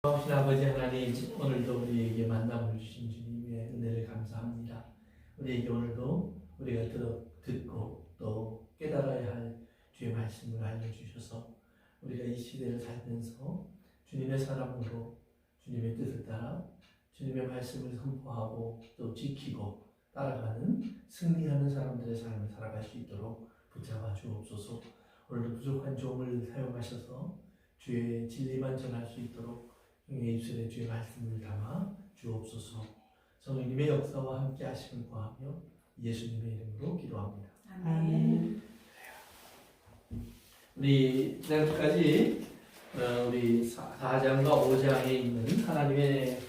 하신 아버지 하나님, 오늘도 우리에게 만남을 주신 주님의 은혜를 감사합니다. 우리에게 오늘도 우리가 듣고 또 깨달아야 할 주의 말씀을 알려주셔서 우리가 이 시대를 살면서 주님의 사람으로 주님의 뜻을 따라 주님의 말씀을 선포하고 또 지키고 따라가는 승리하는 사람들의 삶을 살아갈 수 있도록 붙잡아 주옵소서. 오늘도 부족한 종을 사용하셔서 주의 진리만 전할 수 있도록 형의 입술에 주의 말씀을 담아 주옵소서. 성령님의 역사와 함께 하심을 구하며 예수님의 이름으로 기도합니다. 아멘. 우리 지난주까지 우리 4장과 5장에 있는 하나님의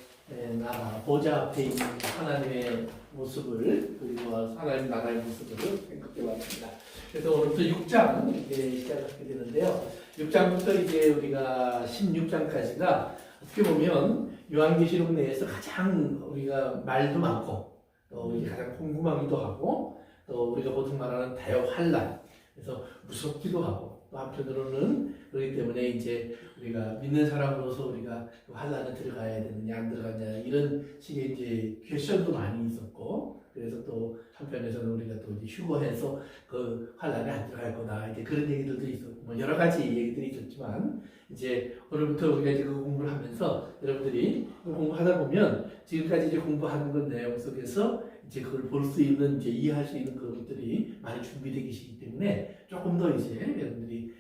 나라, 보좌 앞에 있는 하나님의 모습을, 그리고 하나님 나라의 모습을 생각해 봤습니다. 그래서 오늘부터 6장 이제 시작하게 되는데요. 6장부터 이제 우리가 16장까지가 어떻게 보면 요한계시록 내에서 가장 우리가 말도 많고 또 가장 궁금하기도 하고 또 우리가 보통 말하는 대환란, 그래서 무섭기도 하고 또 한편으로는 그렇기 때문에 이제 우리가 믿는 사람으로서 우리가 그 환란에 들어가야 되느냐 안 들어가냐 이런 식의 이제 퀘션도 많이 있었고, 그래서 또 한편에서는 우리가 또 이제 휴거해서 그 환란에 안 들어갈 거다 이제 그런 얘기들도 있었고 뭐 여러 가지 얘기들이 있었지만, 이제 오늘부터 우리가 이제 그 공부를 하면서 여러분들이 공부하다 보면 지금까지 이제 공부하는 것 내용 속에서 이제 그걸 볼 수 있는, 이제 이해할 수 있는 것들이 많이 준비되기 시기 때문에 조금 더 이제 여러분들이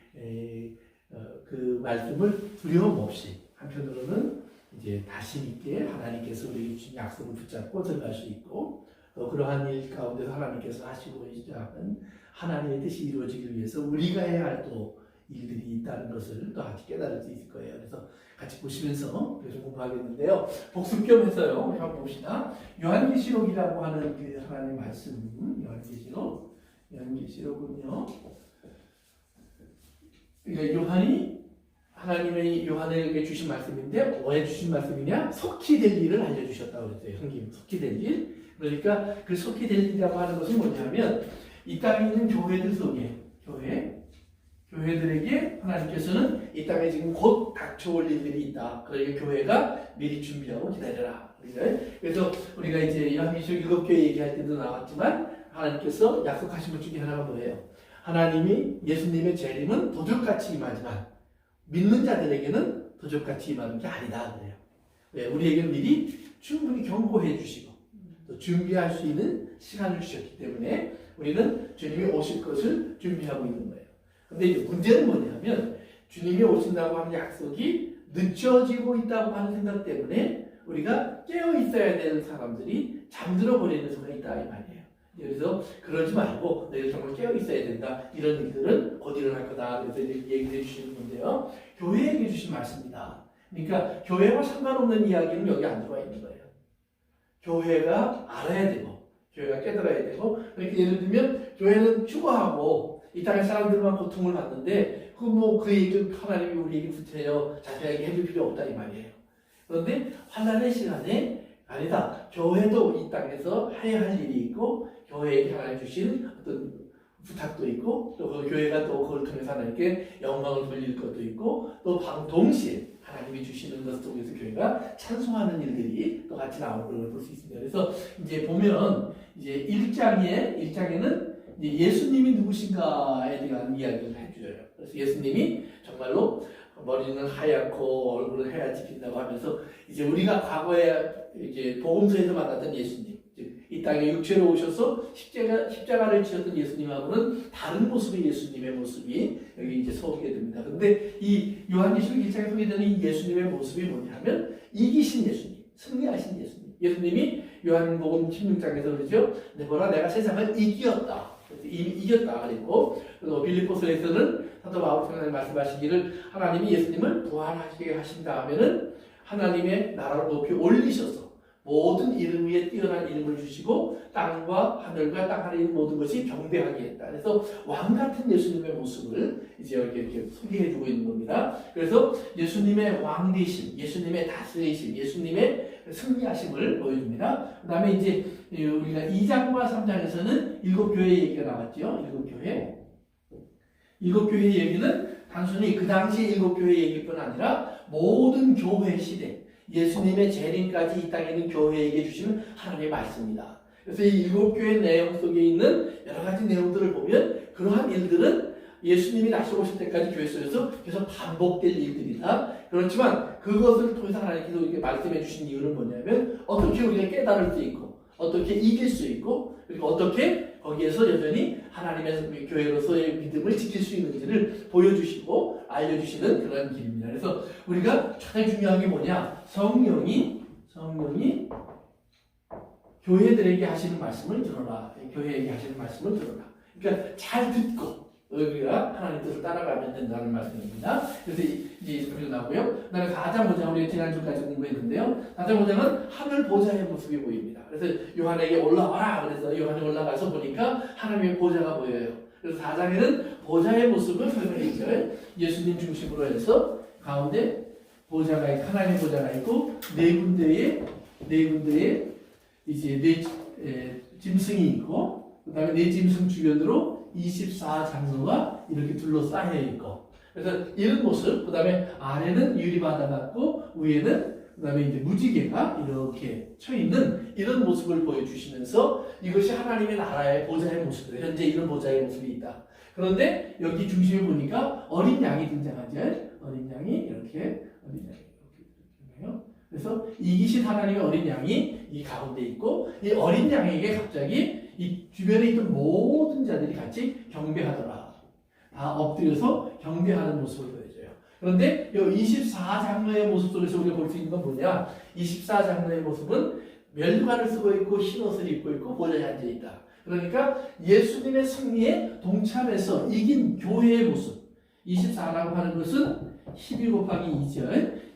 그 말씀을 두려움 없이 한편으로는 이제 다시 있게 하나님께서 우리에게 주신 약속을 붙잡고 들어갈 수 있고, 또 그러한 일 가운데서 하나님께서 하시고 계시는 하나님의 뜻이 이루어지기 위해서 우리가 해야 할 또 일들이 있다는 것을 또 같이 깨달을 수 있을 거예요. 그래서 같이 보시면서 계속 공부하겠는데요. 복습 겸 해서요. 우리 한번 봅시다. 요한계시록이라고 하는 그 하나님의 말씀, 요한계시록은요. 그러니까 요한이 하나님의 요한에게 주신 말씀인데 왜 주신 말씀이냐? 속히 될 일을 알려주셨다고 그랬어요. 형님, 속히 될 일. 그러니까 그 속히 될 일이라고 하는 것은 뭐냐면 이 땅에 있는 교회들 속에 교회들에게 하나님께서는 이 땅에 지금 곧 닥쳐올 일들이 있다. 그러니까 교회가 미리 준비하고 기다려라. 그래서 우리가 이제 요한계시록 7교회 얘기할 때도 나왔지만 하나님께서 약속하신 것 중에 하나가 뭐예요? 하나님이 예수님의 재림은 도적같이 임하지만 믿는 자들에게는 도적같이 임하는 게 아니다 그래요. 왜? 우리에게 미리 충분히 경고해 주시고 또 준비할 수 있는 시간을 주셨기 때문에 우리는 주님이 오실 것을 준비하고 있는 거예요. 근데 이제 문제는 뭐냐면 주님이 오신다고 하는 약속이 늦춰지고 있다고 하는 생각 때문에 우리가 깨어 있어야 되는 사람들이 잠들어 버리는 수가 있다 이 말이에요. 그래서 그러지 말고 너희들 정말 깨어 있어야 된다. 이런 일들은 곧 일어날 거다. 그래서 이제 얘기해 주시는 건데요. 교회에게 주신 말씀입니다. 그러니까 교회와 상관없는 이야기는 여기 안 들어와 있는 거예요. 교회가 알아야 되고 교회가 깨달아야 되고, 그러니까 예를 들면 교회는 휴거하고 이 땅의 사람들만 고통을 받는데 그 얘기를 하나님이 우리에게 구체적으로 자세하게 해줄 필요 없다 이 말이에요. 그런데 환난의 시간에 아니다. 교회도 이 땅에서 해야 할 일이 있고 교회에게 하나님 주신 어떤 부탁도 있고 또 그 교회가 또 그걸 통해서 하나님께 영광을 돌릴 것도 있고 또 동시에 하나님이 주시는 것 속에서 교회가 찬송하는 일들이 또 같이 나오는 걸 볼 수 있습니다. 그래서 이제 보면 이제 1장에는 이제 예수님이 누구신가에 대한 이야기를 해줘요. 그래서 예수님이 정말로 머리는 하얗고 얼굴은 해같이 빛나고 하면서 이제 우리가 과거에 이제 복음서에서 만났던 예수님, 즉 이 땅에 육체로 오셔서 십자가를 지었던 예수님하고는 다른 모습의 예수님의 모습이 여기 이제 소개됩니다. 근데 이 요한계시록 1장에 소개되는 이 예수님의 모습이 뭐냐면 이기신 예수님, 승리하신 예수님. 예수님이 요한복음 16장에서 그러죠. 보라 내가 세상을 이겼다. 이미 이겼다 그랬고, 그리고 빌립보서에서는 사도 바울 성령님 말씀하시기를 하나님이 예수님을 부활하시게 하신 다음에는 하나님의 나라를 높이 올리셔서 모든 이름 위에 뛰어난 이름을 주시고 땅과 하늘과 땅 하늘에 있는 모든 것이 경배하게 했다. 그래서 왕 같은 예수님의 모습을 이제 여기 이렇게 소개해주고 있는 겁니다. 그래서 예수님의 왕되심, 예수님의 다스리심, 예수님의 승리하심을 보여줍니다. 그 다음에 이제 우리가 2장과 3장에서는 7교회 얘기가 나왔죠. 7교회. 7교회 얘기는 단순히 그 당시 일곱 교회 얘기뿐 아니라 모든 교회 시대, 예수님의 재림까지 이 땅에 있는 교회에게 주시는 하나님의 말씀입니다. 그래서 이 일곱 교회 내용 속에 있는 여러 가지 내용들을 보면 그러한 일들은 예수님이 다시 오실 때까지 교회 속에서 계속 반복될 일들이다. 그렇지만 그것을 통해서 하나님께서 우리에게 말씀해 주신 이유는 뭐냐면 어떻게 우리가 깨달을 수 있고 어떻게 이길 수 있고 그리고 어떻게 거기에서 여전히 하나님의 교회로서의 믿음을 지킬 수 있는지를 보여주시고 알려주시는 그런 길입니다. 그래서 우리가 가장 중요한 게 뭐냐? 성령이 교회들에게 하시는 말씀을 들어라. 교회에게 하시는 말씀을 들어라. 그러니까 잘 듣고 우리가 하나님 뜻을 따라가면 된다는 말씀입니다. 그래서 이제 여기로 나오고요. 그다음에 4장 5장 우리가 지난주까지 공부했는데요. 4장 5장은 하늘 보좌의 모습이 보입니다. 그래서 요한에게 올라와라. 그래서 요한이 올라가서 보니까 하나님의 보좌가 보여요. 그래서 4장에는 보좌의 모습을 설명했죠. 예수님 중심으로 해서 가운데 보좌가 있고 하나님의 보좌가 있고 네 군데에 이제 짐승이 있고 그다음에 네 짐승 주변으로 24장로가 이렇게 둘러싸여 있고 그래서 이런 모습 그다음에 아래는 유리바다 같고 위에는 그다음에 이제 무지개가 이렇게 쳐 있는 이런 모습을 보여주시면서 이것이 하나님의 나라의 보좌의 모습이에요. 현재 이런 보좌의 모습이 있다. 그런데 여기 중심에 보니까 어린 양이 등장하죠. 어린 양이 이렇게 등장해요. 그래서 이기신 하나님의 어린 양이 이 가운데 있고 이 어린 양에게 갑자기 이 주변에 있던 모든 자들이 같이 경배하더라. 다 엎드려서 경배하는 모습을 보여줘요. 그런데 이 24장로의 모습 속에서 우리가 볼 수 있는 건 뭐냐? 24장로의 모습은 멸관을 쓰고 있고 흰 옷을 입고 있고 보좌에 앉아 있다. 그러니까 예수님의 승리에 동참해서 이긴 교회의 모습. 24라고 하는 것은 12 곱하기 2죠.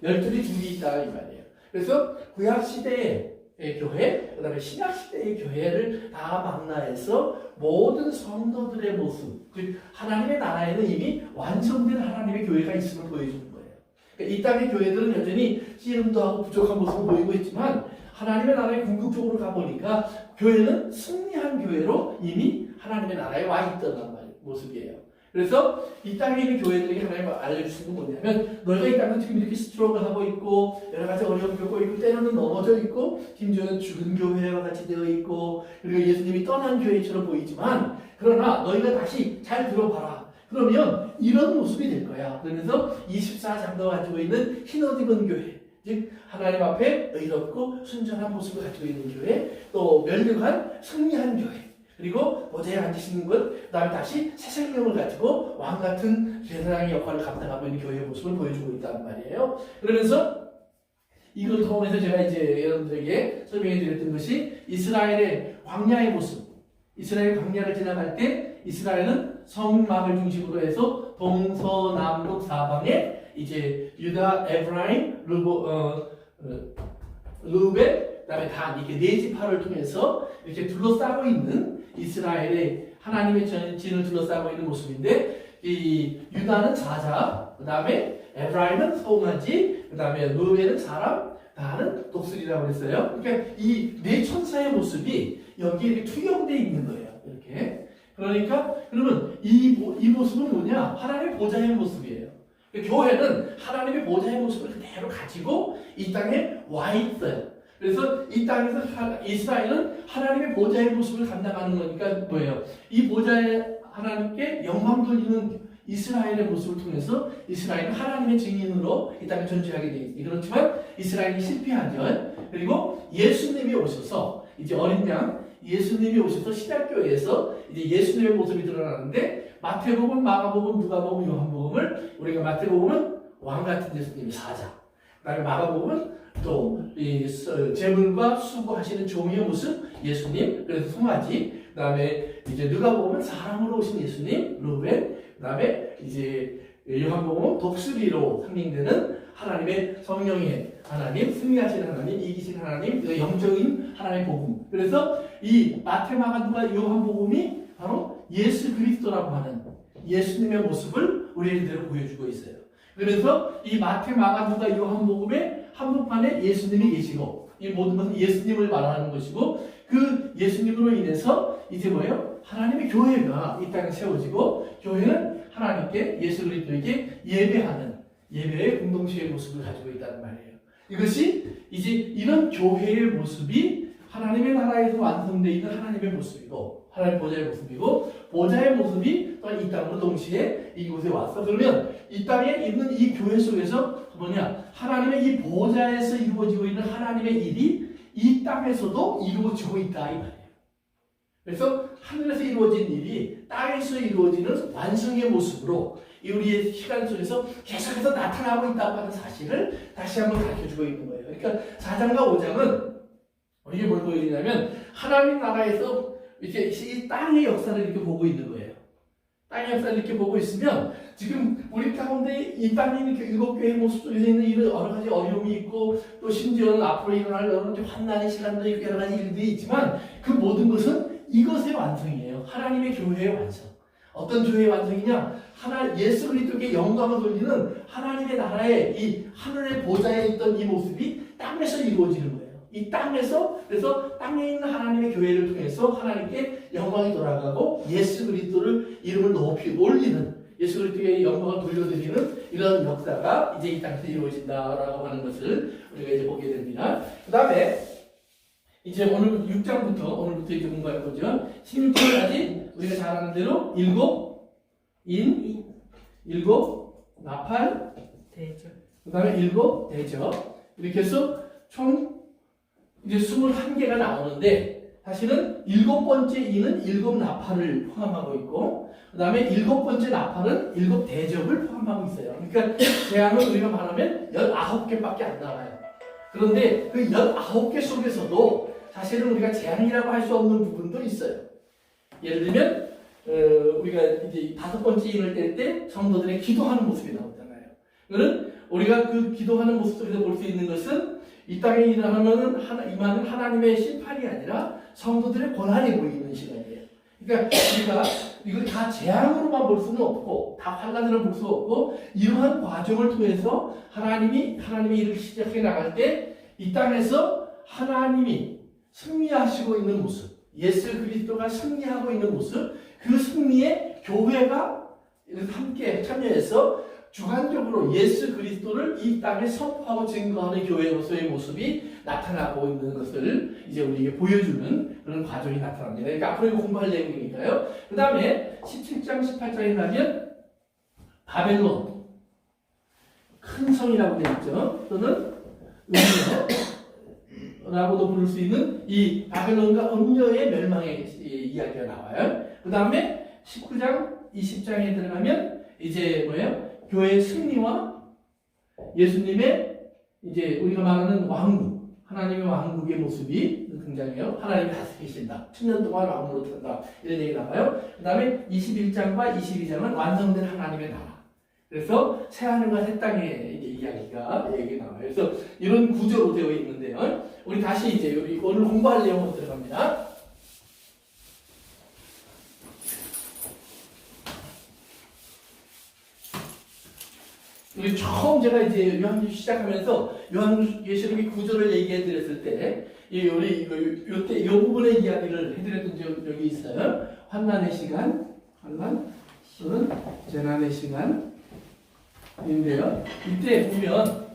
12이 둘이 있다 이 말이에요. 그래서 구약시대의 교회, 그 다음에 신약시대의 교회를 다 망라해서 모든 성도들의 모습, 즉 하나님의 나라에는 이미 완성된 하나님의 교회가 있음을 보여주는 거예요. 그러니까 이 땅의 교회들은 여전히 씨름도 하고 부족한 모습을 보이고 있지만 하나님의 나라에 궁극적으로 가보니까 교회는 승리한 교회로 이미 하나님의 나라에 와 있던 모습이에요. 그래서 이 땅에 있는 교회들에게 하나님 알려주시는 건 뭐냐면 너희가 이 땅은 지금 이렇게 스트럭을 하고 있고 여러 가지 어려움을 겪고 있고 때로는 넘어져 있고 심지어는 죽은 교회와 같이 되어 있고 그리고 예수님이 떠난 교회처럼 보이지만 그러나 너희가 다시 잘 들어봐라. 그러면 이런 모습이 될 거야. 그러면서 24장도 가지고 있는 흰옷 입은 교회 즉 하나님 앞에 의롭고 순전한 모습을 가지고 있는 교회 또 멸류관 승리한 교회 그리고 보좌에 앉으시는 것, 그 다음에 다시 새 생명을 가지고 왕같은 제사장의 역할을 감당하고 있는 교회의 모습을 보여주고 있다는 말이에요. 그러면서 이걸 통해서 제가 이제 여러분들에게 설명해 드렸던 것이 이스라엘의 광야의 모습. 이스라엘 광야를 지나갈 때 이스라엘은 성막을 중심으로 해서 동서남북 사방에 이제 유다, 에브라임, 루벤, 그다음에 단 이렇게 네 지파를 통해서 이렇게 둘러싸고 있는 이스라엘의 하나님의 진을 둘러싸고 있는 모습인데 이 유다는 사자, 그다음에 에브라임은 송아지, 그다음에 루벤은 사람, 다는 독수리라고 했어요. 그러니까 이 네 천사의 모습이 여기에 이렇게 투영되어 있는 거예요. 이렇게. 그러니까 그러면 이 모습은 뭐냐? 하나님의 보좌의 모습이에요. 교회는 하나님의 보좌의 모습을 그대로 가지고 이 땅에 와 있어요. 그래서 이 땅에서 이스라엘은 하나님의 보좌의 모습을 감당하는 거니까 뭐예요? 이 보좌에 하나님께 영광 돌리는 이스라엘의 모습을 통해서 이스라엘은 하나님의 증인으로 이 땅에 존재하게 되어 있습니다. 그렇지만 이스라엘이 실패하죠. 그리고 예수님이 오셔서 이제 어린 양 예수님이 오셔서 신약교회에서 이제 예수님의 모습이 드러나는데 마태복음, 마가복음, 누가복음, 요한복음을 우리가 마태복음은 왕 같은 예수님이 사자, 그다음에 마가복음은 또 이 재물과 수고하시는 종의 모습 예수님, 그래서 송아지, 그다음에 이제 누가복음은 사람으로 오신 예수님, 루벤, 그다음에 이제 요한복음은 독수리로 상징되는 하나님의 성령의 하나님, 승리하시는 하나님, 이기신 하나님, 영적인 하나님의 복음. 그래서 이 마태, 마가, 누가, 요한복음이 바로 예수 그리스도라고 하는 예수님의 모습을 우리에게 보여주고 있어요. 그래서 이 마태, 마가, 누가, 요한복음의 한복판에 예수님이 계시고 이 모든 것은 예수님을 말하는 것이고 그 예수님으로 인해서 이제 뭐예요? 하나님의 교회가 이 땅에 세워지고 교회는 하나님께 예수 그리스도에게 예배하는 예배의 공동체의 모습을 가지고 있다는 말이에요. 이것이 이제 이런 교회의 모습이 하나님의 나라에서 완성되어 있는 하나님의 모습이고 하나님의 보좌의 모습이고 보좌의 모습이 또한 이 땅으로 동시에 이곳에 왔어. 그러면 이 땅에 있는 이 교회 속에서 뭐냐? 하나님의 이 보좌에서 이루어지고 있는 하나님의 일이 이 땅에서도 이루어지고 있다 이 말이에요. 그래서 하늘에서 이루어진 일이 땅에서 이루어지는 완성의 모습으로 우리의 시간 속에서 계속해서 나타나고 있다고 하는 사실을 다시 한번 가르쳐주고 있는 거예요. 그러니까 4장과 5장은 이게 뭘 보여주냐면 하나님 나라에서 이렇게 이 땅의 역사를 이렇게 보고 있는 거예요. 땅의 역사를 이렇게 보고 있으면 지금 우리 가운데 이 땅에 있는 일곱 교회의 모습 속에서 있는 이런 여러 가지 어려움이 있고 또 심지어는 앞으로 일어날 여러 가지 환난의 시간도 있고 여러 가지 일들이 있지만 그 모든 것은 이것의 완성이에요. 하나님의 교회의 완성. 어떤 교회의 완성이냐? 예수 그리스도께 영광을 돌리는 하나님의 나라의 이 하늘의 보좌에 있던 이 모습이 땅에서 이루어지는 거예요. 이 땅에서 그래서 땅에 있는 하나님의 교회를 통해서 하나님께 영광이 돌아가고 예수 그리스도를 이름을 높이 올리는 예수 그리스도의 영광을 돌려드리는 이런 역사가 이제 이 땅에서 이루어진다라고 하는 것을 우리가 이제 보게 됩니다. 그 다음에 이제 오늘 6장부터 오늘부터 이제 공부해 보죠. 16절까지 우리가 잘 아는 대로 일곱 나팔 대접. 그 다음에 일곱 대접 이렇게 해서 총 이제 21개가 나오는데 사실은 일곱 번째 이는 일곱 나팔을 포함하고 있고 그 다음에 일곱 번째 나팔은 일곱 대접을 포함하고 있어요. 그러니까 재앙은 우리가 말하면 19개밖에 안 나와요. 그런데 그 19개 속에서도 사실은 우리가 재앙이라고 할 수 없는 부분도 있어요. 예를 들면 우리가 이제 5번째 인을 뗄 때 성도들의 기도하는 모습이 나오잖아요. 그러면 우리가 그 기도하는 모습 속에서 볼 수 있는 것은 이 땅에 일어나는 임하는 하나님의 심판이 아니라 성도들의 고난이 보이는 시간이에요. 그러니까 우리가 이걸 다 재앙으로만 볼 수는 없고 다 환난으로 볼 수 없고 이러한 과정을 통해서 하나님의 일을 시작해 나갈 때 이 땅에서 하나님이 승리하시고 있는 모습, 예수 그리스도가 승리하고 있는 모습, 그 승리에 교회가 함께 참여해서 주관적으로 예수 그리스도를 이 땅에 선포하고 증거하는 교회로서의 모습이 나타나고 있는 것을 이제 우리에게 보여주는 그런 과정이 나타납니다. 그러니까 앞으로 이거 공부할 내용이니까요. 그 다음에 17장, 18장에 가면 바벨론, 큰 성이라고 되어 있죠. 또는 음녀라고도 부를 수 있는 이 바벨론과 음녀의 멸망의 이야기가 나와요. 그 다음에 19장, 20장에 들어가면 이제 뭐예요? 교회의 승리와 예수님의 이제 우리가 말하는 왕국, 하나님의 왕국의 모습이 등장해요. 하나님이 다스리신다. 10년 동안 왕으로 탄다. 이런 얘기 나와요. 그 다음에 21장과 22장은 완성된 하나님의 나라. 그래서 새하늘과 새 땅의 이야기가 얘기 나와요. 그래서 이런 구조로 되어 있는데요. 우리 다시 이제 우리 오늘 공부할 내용으로 들어갑니다. 우리 처음 제가 이제 요한계시록 시작하면서 요한계시록의 구조를 얘기해 드렸을 때, 우리 요때 이 부분의 이야기를 해드렸던 적이 있어요. 환난의 시간, 환난 또는 재난의 시간인데요. 이때 보면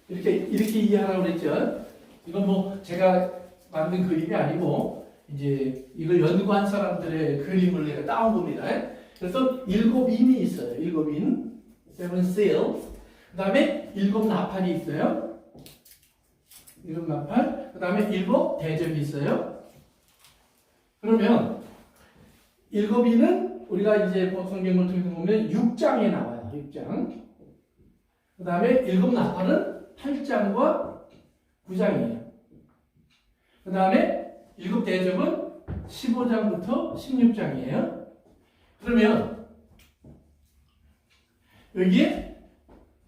이렇게 이해하라고 그랬죠. 이건 뭐 제가 만든 그림이 아니고 이제 이걸 연구한 사람들의 그림을 내가 따온 겁니다. 그래서 7인이 있어요. 7인. seven seals. 그 다음에 7 나팔이 있어요. 7 나팔. 그 다음에 7 대접이 있어요. 그러면 7인은 우리가 이제 성경을 통해서 보면 6장에 나와요. 6장. 그 다음에 7 나팔은 8장과 9장이에요. 그 다음에 7 대접은 15장부터 16장이에요. 그러면 여기에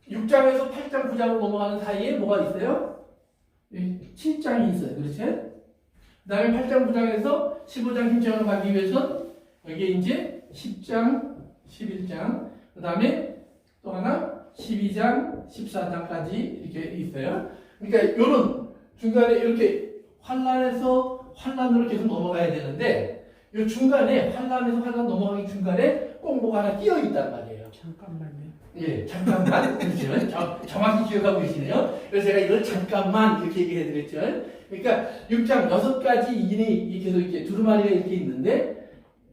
6장에서 8장, 9장으로 넘어가는 사이에 뭐가 있어요? 7장이 있어요. 그렇죠? 그 다음에 8장, 9장에서 15장, 16장으로 가기 위해서 여기에 이제 10장, 11장, 그 다음에 또 하나 12장, 14장까지 이렇게 있어요. 그러니까 요런 중간에 이렇게 환란에서 환란으로 계속 넘어가야 되는데 이 중간에 환란에서 환란 넘어가기 중간에 꼭 뭐가 하나 끼어 있단 말이에요. 잠깐만요. 예, 잠깐만. 그렇죠. 정확히 기억하고 계시네요. 그래서 제가 이걸 잠깐만 이렇게 얘기해 드렸죠. 그러니까 6장 6가지 인이 계속 이렇게 두루마리가 이렇게 있는데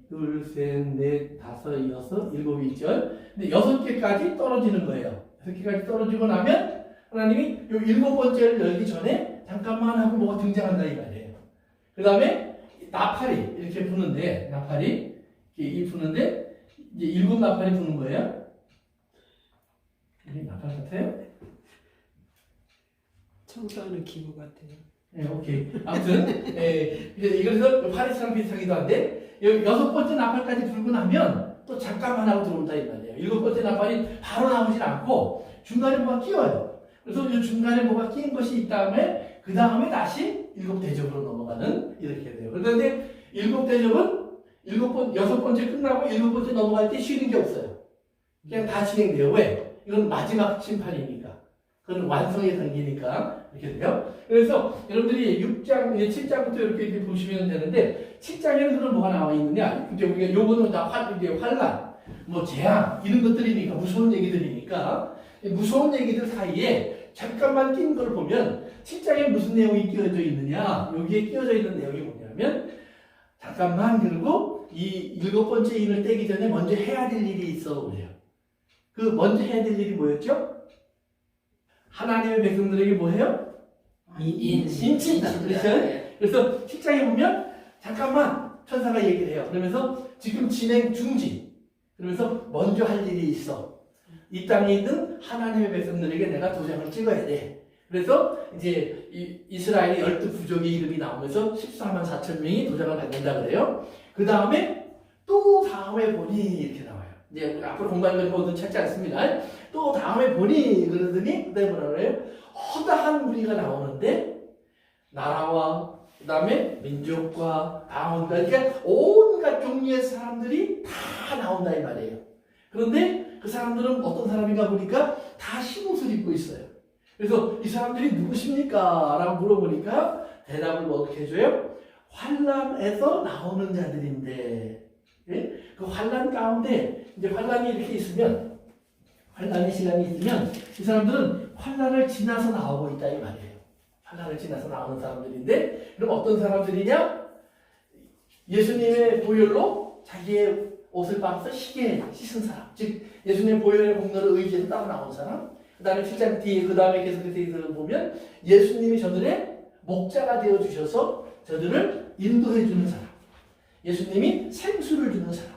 둘, 셋, 넷, 다섯, 여섯, 일곱 있죠. 근데 6개까지 떨어지는 거예요. 6개까지 떨어지고 나면 하나님이 요 7번째를 열기 전에 잠깐만 하고 뭐가 등장한다 이 말이에요. 그 다음에 나팔이 이렇게 부는데 나팔이 이렇게 부는데 이제 7 나팔이 부는 거예요. 이게 나팔 같아요? 청소하는 기구 같아요. 네, 오케이. 아무튼, 그래서 파리스랑 비슷하기도 한데, 6번째 나팔까지 불고 나면 또 잠깐만 하고 들어온다 이 말이에요. 7번째 나팔이 바로 나오진 않고 중간에 뭐가 끼어요. 그래서 이 중간에 뭐가 끼인 것이 있다음에 그 다음에 다시 7대접으로 넘어가는 이렇게 돼요. 그런데 7대접은 6번째 끝나고 7번째 넘어갈 때 쉬는 게 없어요. 그냥 다 진행돼요. 왜? 이건 마지막 심판이니까. 그건 완성의 단계니까 이렇게 돼요. 그래서 여러분들이 6장, 7장부터 이렇게 보시면 되는데 7장에는 그런 뭐가 나와 있느냐? 이제 우리가 요거는 다 환란, 뭐 재앙 이런 것들이니까 무서운 얘기들이니까 무서운 얘기들 사이에 잠깐만 낀 걸 보면 7장에 무슨 내용이 끼어져 있느냐? 여기에 끼어져 있는 내용이 뭐냐면 잠깐만 그리고 이 7번째 인을 떼기 전에 먼저 해야 될 일이 있어 그래요. 그 먼저 해야 될 일이 뭐였죠? 하나님의 백성들에게 뭐해요? 인친다. 그렇죠? 그래서 7장에 보면 잠깐만 천사가 얘기를 해요. 그러면서 지금 진행 중지. 그러면서 먼저 할 일이 있어. 이 땅에 있는 하나님의 백성들에게 내가 도장을 찍어야 돼. 그래서 이제 이스라엘의 12부족의 이름이 나오면서 14만 4천 명이 도장을 받는다 그래요. 그 다음에 또 다음에 보니 이렇게 나와요. 이제 앞으로 공부하는 것은 찾지 않습니다. 또 다음에 보니 그러더니 그다음에 뭐라 그래요? 허다한 무리가 나오는데 나라와 그다음에 민족과 방언과 그러니까 온갖 종류의 사람들이 다 나온다 이 말이에요. 그런데 그 사람들은 어떤 사람인가 보니까 다 흰옷을 입고 있어요. 그래서 이 사람들이 누구십니까? 라고 물어보니까 대답을 뭐 어떻게 해줘요? 환란에서 나오는 자들인데 예? 그 환란 가운데 이제 환란이 이렇게 있으면 환란의 시간이 있으면 이 사람들은 환란을 지나서 나오고 있다 이 말이에요. 환란을 지나서 나오는 사람들인데 그럼 어떤 사람들이냐? 예수님의 보혈로 자기의 옷을 빨아서 희게 씻은 사람, 즉 예수님의 보혈의 공로를 의지해서 따라 나온 사람. 그 다음에 7장 뒤에 그 다음에 계속해서 보면 예수님이 저들의 목자가 되어 주셔서 저들을 인도해 주는 사람. 예수님이 생수를 주는 사람.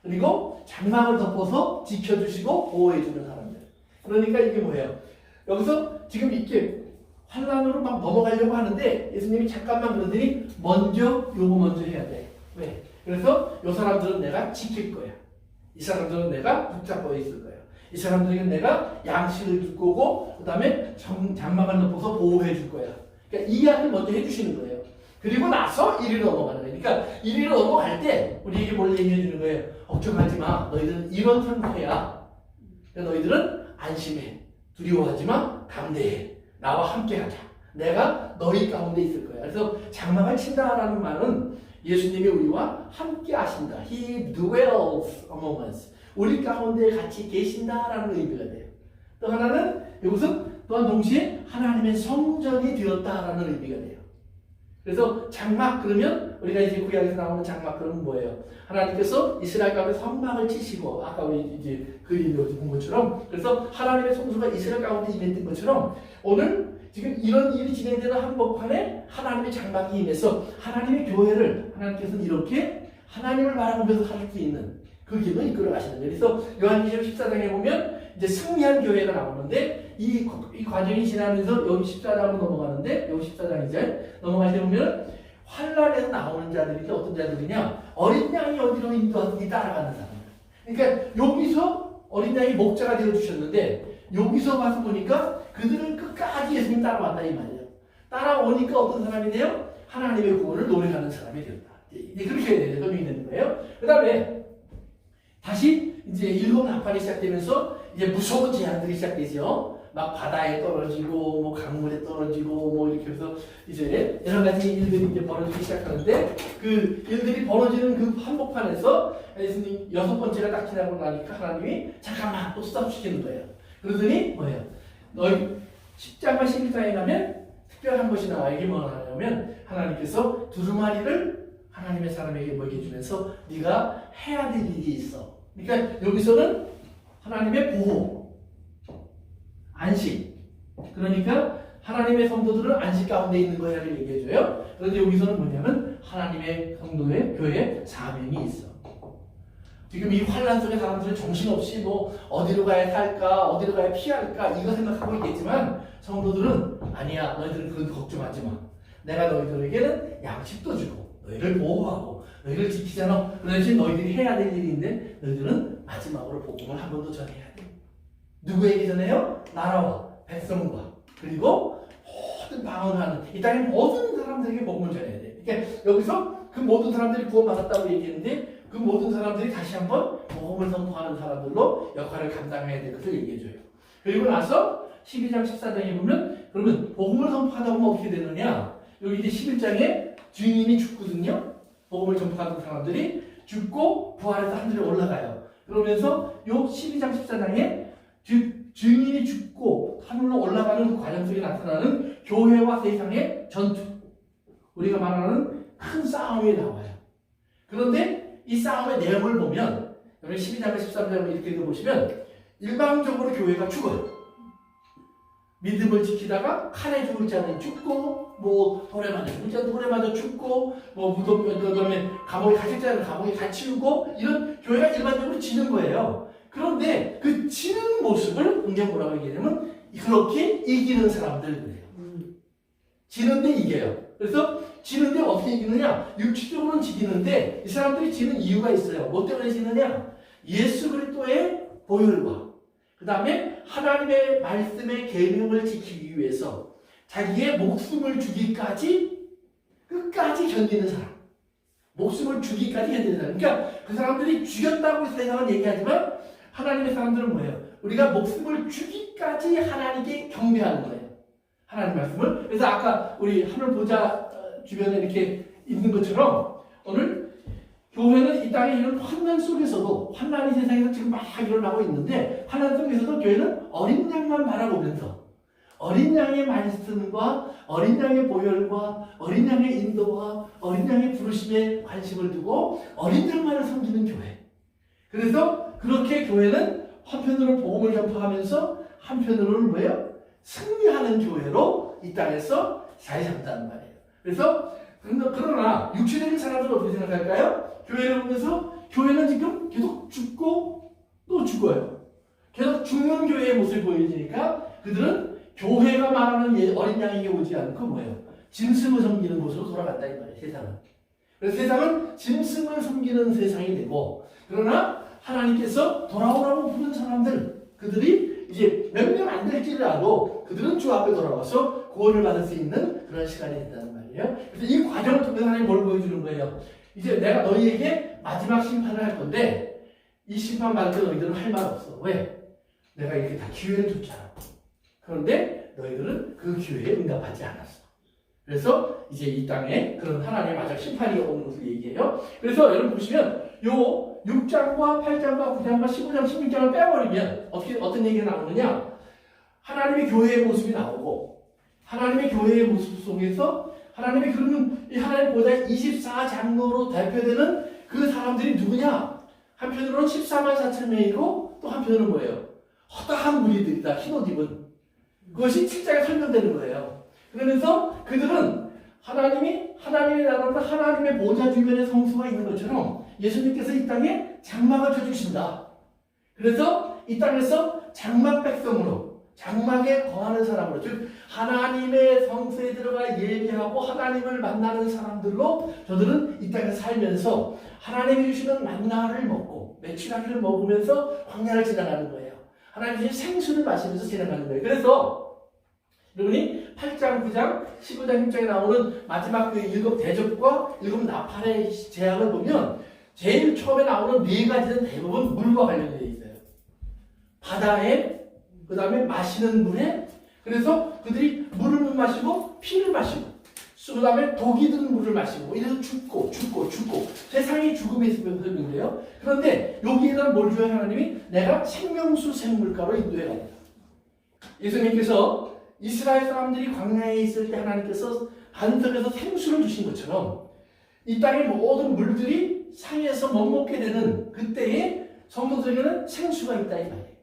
그리고 장막을 덮어서 지켜주시고 보호해주는 사람들. 그러니까 이게 뭐예요? 여기서 지금 이렇게 환란으로 막 넘어가려고 하는데 예수님이 잠깐만 그러더니 요거 먼저 해야 돼. 왜? 그래서 이 사람들은 내가 지킬 거야. 이 사람들은 내가 붙잡고 있을 거야. 이 사람들에게 내가 양식을 줄 거고 그 다음에 장막을 덮어서 보호해 줄 거야. 그러니까 이 이야기를 먼저 해주시는 거예요. 그리고 나서 이리로 넘어가는 거예요. 그러니까 이리로 넘어갈 때 우리에게 뭘 얘기해 주는 거예요? 걱정하지 마. 너희들은 이런 상태야. 그러니까 너희들은 안심해. 두려워하지 마. 담대해. 나와 함께 하자. 내가 너희 가운데 있을 거야. 그래서 장막을 친다라는 말은 예수님이 우리와 함께 하신다. He dwells among us. 우리 가운데 같이 계신다라는 의미가 돼요. 또 하나는 이것은 또한 동시에 하나님의 성전이 되었다라는 의미가 돼요. 그래서 장막 그러면 우리가 이제 구약에서 나오는 장막 그러면 뭐예요? 하나님께서 이스라엘 가운데 성막을 치시고 아까 우리 이제 그림으로 본 것처럼 그래서 하나님의 성소가 이스라엘 가운데 임했던 것처럼 오늘 지금 이런 일이 진행되는 한복판에 하나님의 장막이 임해서 하나님의 교회를 하나님께서는 이렇게 하나님을 바라보면서 할 수 있는 그 길로 이끌어 가시는 거예요. 그래서 요한계시록 14장에 보면 이제 승리한 교회가 나오는데 이 과정이 지나면서 여기 14장으로 넘어가는데 여기 14장 이제 넘어갈 때 보면 환란에서 나오는 자들이 어떤 자들이냐? 어린 양이 어디로 인도하든지 따라가는 사람. 그러니까 여기서 어린 양이 목자가 되어 주셨는데 여기서 와서 보니까 그들은 끝까지 예수님 따라왔다 이 말이에요. 따라오니까 어떤 사람이 돼요? 하나님의 구원을 노래하는 사람이 되었다. 이제 그렇게 설명이 되는 거예요. 그 다음에 다시 이제 일곱 나팔이 시작되면서 이제 무서운 재앙들이 시작되죠. 막 바다에 떨어지고 뭐 강물에 떨어지고 뭐 이렇게 해서 이제 여러 가지 일들이 이제 벌어지기 시작하는데 그 일들이 벌어지는 그 한복판에서 예수님 6번째가 딱 지나고 나니까 하나님이 잠깐만 또 스톱시키는 거예요. 그러더니 뭐예요? 너희 10장과 11장에 가면 특별한 것이 나와요. 이게 뭐냐면 하나님께서 두루마리를 하나님의 사람에게 먹여주면서 네가 해야 될 일이 있어. 그러니까 여기서는 하나님의 보호, 안식. 그러니까 하나님의 성도들은 안식 가운데 있는 거야를 얘기해줘요. 그런데 여기서는 뭐냐면 하나님의 성도의 교회 사명이 있어. 지금 이 환란 속에 사람들은 정신없이 뭐 어디로 가야 살까, 어디로 가야 피할까 이거 생각하고 있겠지만 성도들은 아니야. 너희들은 그런 걱정하지 마. 내가 너희들에게는 양식도 주고 너희를 보호하고 너희를 지키잖아. 그 대신 너희들이 해야 될 일이 있는데 너희들은 마지막으로 복음을 한 번 더 전해야 돼. 누구에게 전해요? 나라와 백성과 그리고 모든 방언하는 이 땅의 모든 사람들에게 복음을 전해야 돼. 그러니까 여기서 그 모든 사람들이 구원받았다고 얘기했는데 그 모든 사람들이 다시 한번 복음을 선포하는 사람들로 역할을 감당해야 될 것을 얘기해줘요. 그리고 나서 12장 14장에 보면 그러면 복음을 선포하다 보면 어떻게 되느냐? 여기 이제 11장에 주인이 죽거든요. 복음을 전파하는 사람들이 죽고 부활해서 하늘에 올라가요. 그러면서 요 12장 14장에 주인이 죽고 하늘로 올라가는 그 과정 속에 나타나는 교회와 세상의 전투, 우리가 말하는 큰 싸움이 나와요. 그런데 이 싸움의 내용을 보면 12장과 13장을 이렇게 보시면 일방적으로 교회가 죽어요. 믿음을 지키다가 칼에 죽을 자는 죽고 뭐 돌에 맞아 죽을 자는 돌에 맞아 죽고 뭐 무덤 그다음에 감옥에 갇힐 자는 감옥에 갇히고 이런 교회가 일반적으로 지는 거예요. 그런데 그 지는 모습을 성경 뭐라고 얘기하냐면 그렇게 이기는 사람들 그래요. 지는데 이겨요. 그래서 지는데 어떻게 이기느냐? 육체적으로는 지기는데 이 사람들이 지는 이유가 있어요. 뭐 때문에 지느냐? 예수 그리스도의 보혈과 그 다음에 하나님의 말씀의 계명을 지키기 위해서 자기의 목숨을 주기까지 끝까지 견디는 사람. 목숨을 주기까지 견디는 사람. 그러니까 그 사람들이 죽였다고 세상은 얘기하지만 하나님의 사람들은 뭐예요? 우리가 목숨을 주기까지 하나님께 경배하는 거예요. 하나님 말씀을. 그래서 아까 우리 하늘 보좌 주변에 이렇게 있는 것처럼 오늘 교회는 이 땅에 이런 환난 속에서도 환난이 세상에서 지금 막 일어나고 있는데 환난 속에서도 교회는 어린 양만 바라보면서 어린 양의 말씀과 어린 양의 보혈과 어린 양의 인도와 어린 양의 부르심에 관심을 두고 어린 양만을 섬기는 교회. 그래서 그렇게 교회는 한편으로 복음을 전파하면서 한편으로는 뭐예요? 승리하는 교회로 이 땅에서 잘 산다는 말이에요. 그래서 그러나 육체적인 사람들은 어떻게 생각할까요? 교회를 보면서 교회는 지금 계속 죽고 또 죽어요. 계속 죽는 교회의 모습이 보여지니까 그들은 교회가 말하는 어린 양에게 오지 않고 뭐예요? 짐승을 섬기는 곳으로 돌아간다 이 말이에요. 세상은. 그래서 세상은 짐승을 섬기는 세상이 되고 그러나 하나님께서 돌아오라고 부른 사람들 그들이 이제 몇 명 안 될지라도 그들은 주 앞에 돌아와서 구원을 받을 수 있는 그런 시간이 된다는 말이에요. 그래서 이 과정을 통해서 하나님이 뭘 보여주는 거예요? 이제 내가 너희에게 마지막 심판을 할 건데 이 심판 받을 때 너희들은 할 말 없어. 왜? 내가 이렇게 다 기회를 줬잖아. 그런데 너희들은 그 기회에 응답하지 않았어. 그래서 이제 이 땅에 그런 하나님의 마지막 심판이 오는 것을 얘기해요. 그래서 여러분 보시면 요 6장과 8장과 9장과 15장, 16장을 빼버리면 어떤 얘기가 나오느냐? 하나님의 교회의 모습이 나오고 하나님의 교회의 모습 속에서 하나님의 그러면 이 하나님 보좌 24장로로 대표되는 그 사람들이 누구냐? 한편으로는 14만 4천 명이고 또 한편으로는 뭐예요? 허다한 무리들이다. 흰옷 입은. 그것이 7장에 설명되는 거예요. 그러면서 그들은 하나님의 나라로 하나님의 보좌 주변에 성수가 있는 것처럼 예수님께서 이 땅에 장막을 펴주신다. 그래서 이 땅에서 장막 백성으로 장막에 거하는 사람으로 즉 하나님의 성소에 들어가 예배하고 하나님을 만나는 사람들로 저들은 이 땅에 살면서 하나님이 주시는 만나를 먹고 메추라기를 먹으면서 광야를 지나가는 거예요. 하나님이 주신 생수를 마시면서 지나가는 거예요. 그래서 여러분이 8장, 9장, 15장, 16장에 나오는 마지막 그 7 대접과 7 나팔의 제약을 보면 제일 처음에 나오는 4가지는 대부분 물과 관련되어 있어요. 바다에 그 다음에 마시는 물에, 그래서 그들이 물을 못 마시고 피를 마시고, 그 다음에 독이 든 물을 마시고, 이래서 죽고 세상이 죽음에 있는데요. 그런데 여기에다 뭘 줘요? 하나님이 내가 생명수 생물가로 인도해 간다. 예수님께서 이스라엘 사람들이 광야에 있을 때 하나님께서 반석에서 생수를 주신 것처럼 이 땅의 모든 물들이 상에서 먹먹게 되는 그때에 성도들에게는 생수가 있다 이 말이에요.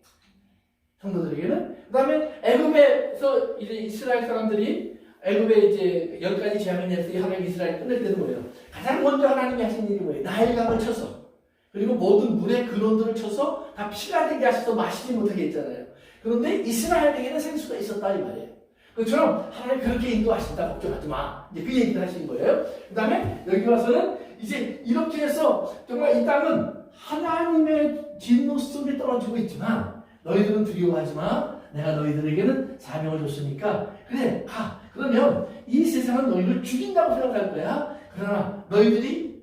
성도들에게는. 그 다음에 애굽에서 이제 이스라엘 사람들이 애굽에 이제 10가지 재앙을 냈을 때 하나님 이스라엘 끝낼 때는 뭐예요? 가장 먼저 하나님이 하신 일이 뭐예요? 나일강을 쳐서, 그리고 모든 물의 근원들을 쳐서 다 피가 되게 하셔서 마시지 못하게 했잖아요. 그런데 이스라엘에게는 생수가 있었다 이 말이에요. 그처럼 하나님 그렇게 인도하신다, 걱정하지 마. 이제 그 얘기를 하신 거예요. 그 다음에 여기 와서는 이제 이렇게 해서 정말 이 땅은 하나님의 진노 속에 떨어지고 있지만 너희들은 두려워하지 마. 내가 너희들에게는 사명을 줬으니까 그래 가. 그러면 이 세상은 너희를 죽인다고 생각할 거야. 그러나 너희들이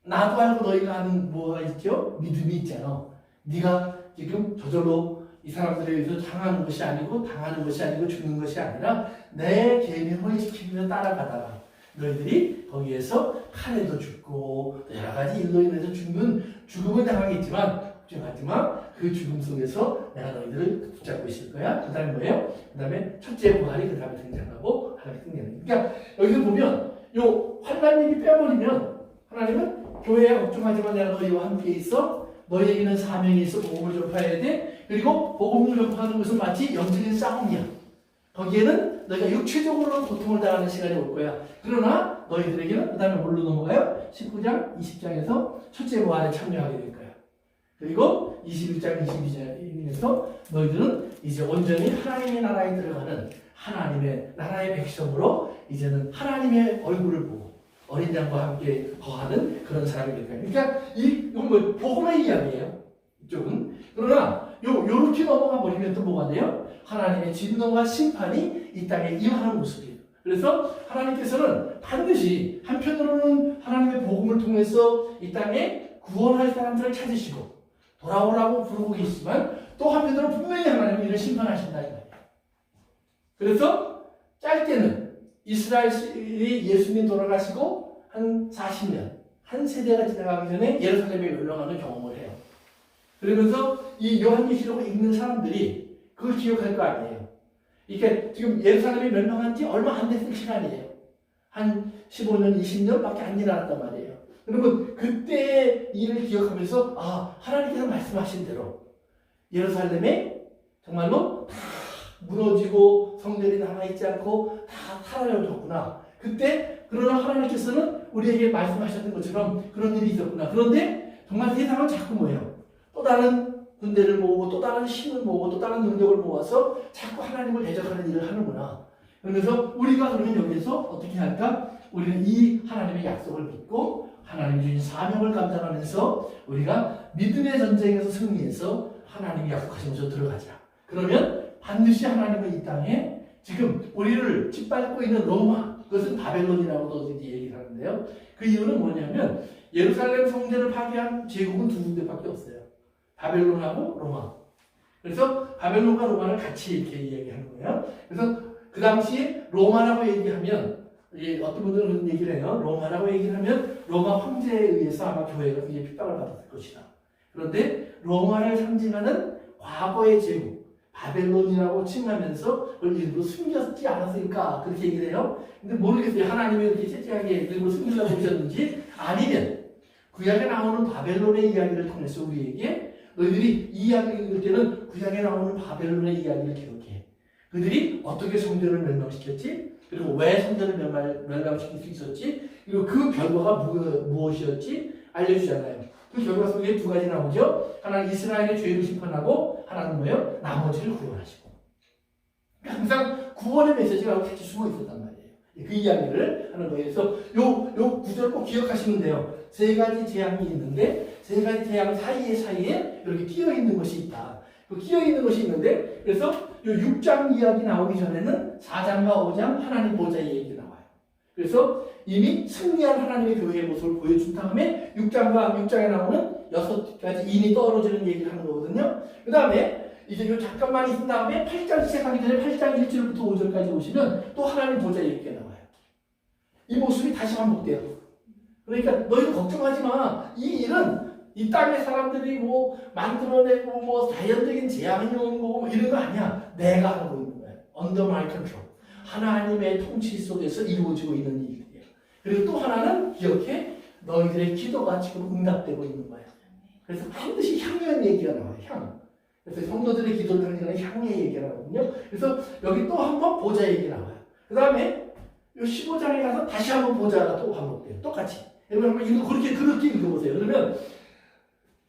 나도 알고 너희가 아는 뭐가 있죠? 믿음이 있잖아. 네가 지금 저절로 이 사람들에 의해서 당하는 것이 아니고 죽는 것이 아니라 내 계명을 지키면서 따라가다가 너희들이 거기에서 칼에도 죽고 여러 가지 일로 인해서 죽음을 당하겠지만 걱정하지만 그 죽음 속에서 내가 너희들을 붙잡고 있을 거야. 그 다음에 뭐예요? 그 다음에 첫째 부활이 그 다음에 등장하고 하나님이 등장해요. 그러니까 여기서 보면 요 환난 얘기 빼버리면 하나님은 교회에 걱정하지만 내가 너희와 함께 있어. 너희에게는 사명이 있어. 복음을 전파해야 돼. 그리고 복음을 전파하는 것은 마치 영적인 싸움이야. 거기에는 너희가 육체적으로 고통을 당하는 시간이 올 거야. 그러나 너희들에게는 그 다음에 뭘로 넘어가요? 19장, 20장에서 첫째 부활에 참여하게 될 거야. 그리고 21장, 22장에서 너희들은 이제 온전히 하나님의 나라에 들어가는 하나님의 나라의 백성으로 이제는 하나님의 얼굴을 보고 어린 양과 함께 거하는 그런 사람이 될 거예요. 그러니까 이건 뭐 복음의 이야기예요. 이쪽은. 그러나 요렇게 넘어가 버리면 또 뭐가 돼요? 하나님의 진노와 심판이 이 땅에 임하는 모습이에요. 그래서 하나님께서는 반드시 한편으로는 하나님의 복음을 통해서 이 땅에 구원할 사람들을 찾으시고 돌아오라고 부르고 계시지만 또 한편으로 분명히 하나님이 이를 심판하신다 이 말이에요. 그래서 짧게는 이스라엘이 예수님 돌아가시고 한 40년, 한 세대가 지나가기 전에 예루살렘에 멸망하는 경험을 해요. 그러면서 이 요한계시록을 읽는 사람들이 그걸 기억할 거 아니에요. 이게 지금 예루살렘이 멸망한 지 얼마 안 됐을 시간이에요. 한 15년, 20년밖에 안 지났단 말이에요. 그러면 그때의 일을 기억하면서 하나님께서 말씀하신 대로 예루살렘에 정말로 다 무너지고 성전이 남아있지 않고 다 타락해졌구나. 그때 그러나 하나님께서는 우리에게 말씀하셨던 것처럼 그런 일이 있었구나. 그런데 정말 세상은 자꾸 뭐예요? 또 다른 군대를 모으고 또 다른 힘을 모으고 또 다른 능력을 모아서 자꾸 하나님을 대적하는 일을 하는구나. 그러면서 우리가 그러면 여기서 어떻게 할까? 우리는 이 하나님의 약속을 믿고 하나님이 주신 사명을 감당하면서 우리가 믿음의 전쟁에서 승리해서 하나님이 약속하신 곳으로 들어가자. 그러면 반드시 하나님은 이 땅에 지금 우리를 짓밟고 있는 로마, 그것은 바벨론이라고도 얘기를 하는데요. 그 이유는 뭐냐면 예루살렘 성전을 파괴한 제국은 두 군데밖에 없어요. 바벨론하고 로마. 그래서 바벨론과 로마를 같이 이렇게 이야기하는 거예요. 그래서 그 당시에 로마라고 얘기하면 어떤 분들은 그런 얘기를 해요. 로마라고 얘기를 하면 로마 황제에 의해서 아마 교회가 굉장히 핍박을 받았을 것이다. 그런데 로마를 상징하는 과거의 제국 바벨론이라고 칭하면서 그걸 일부러 숨겼지 않았을까 그렇게 얘기를 해요. 근데 모르겠어요. 하나님이 이렇게 째째하게 일부러 숨기려고 하셨는지 아니면 구약에 나오는 바벨론의 이야기를 통해서 우리에게 너희들이 이 이야기를 읽을 때는 구약에 나오는 바벨론의 이야기를 기록해. 그들이 어떻게 성전을 멸망시켰지? 그리고 왜 성전을 멸망시킬 수 있었지? 그리고 그 결과가 무엇이었지? 알려주잖아요. 그 결과 속에 두 가지 나오죠. 하나는 이스라엘의 죄를 심판하고 하나는 뭐예요? 나머지를 구원하시고. 항상 구원의 메시지가 같이 숨어 있었단 말이에요. 그 이야기를 하는 거예요. 그래서 요 구절을 꼭 기억하시면 돼요. 세 가지 재앙이 있는데 세 가지 재앙 사이에 이렇게 끼어 있는 것이 있다. 그 끼어 있는 것이 있는데 그래서 요 6장 이야기 나오기 전에는 4장과 5장 하나님 보좌의 얘기 나와요. 그래서 이미 승리한 하나님의 교회의 모습을 보여준 다음에 6장에 나오는 6가지 인이 떨어지는 얘기를 하는 거거든요. 그 다음에 이제 요 잠깐만 있은 다음에 8장 시작하기 전에 8장 1절부터 5절까지 보시면 또 하나님 보좌 얘기가 나와요. 이 모습이 다시 반복돼요. 그러니까 너희는 걱정하지 마. 이 일은 이 땅의 사람들이 뭐 만들어내고 뭐 자연적인 재앙이 오는 거고 뭐 이런 거 아니야. 내가 하고 있는 거야. Under my control. 하나님의 통치 속에서 이루어지고 있는 일이에요. 그리고 또 하나는 기억해. 너희들의 기도가 지금 응답되고 있는 거야. 그래서 반드시 향연 얘기가 나와요. 향. 그래서 성도들의 기도를 상징하는 향의 얘기가 나오거든요. 그래서 여기 또 한 번 보좌 얘기 나와요. 그 다음에 이 15장에 가서 다시 한번 보좌가 또 반복돼요. 똑같이. 여러분 한번 이거 그렇게 읽어보세요. 그러면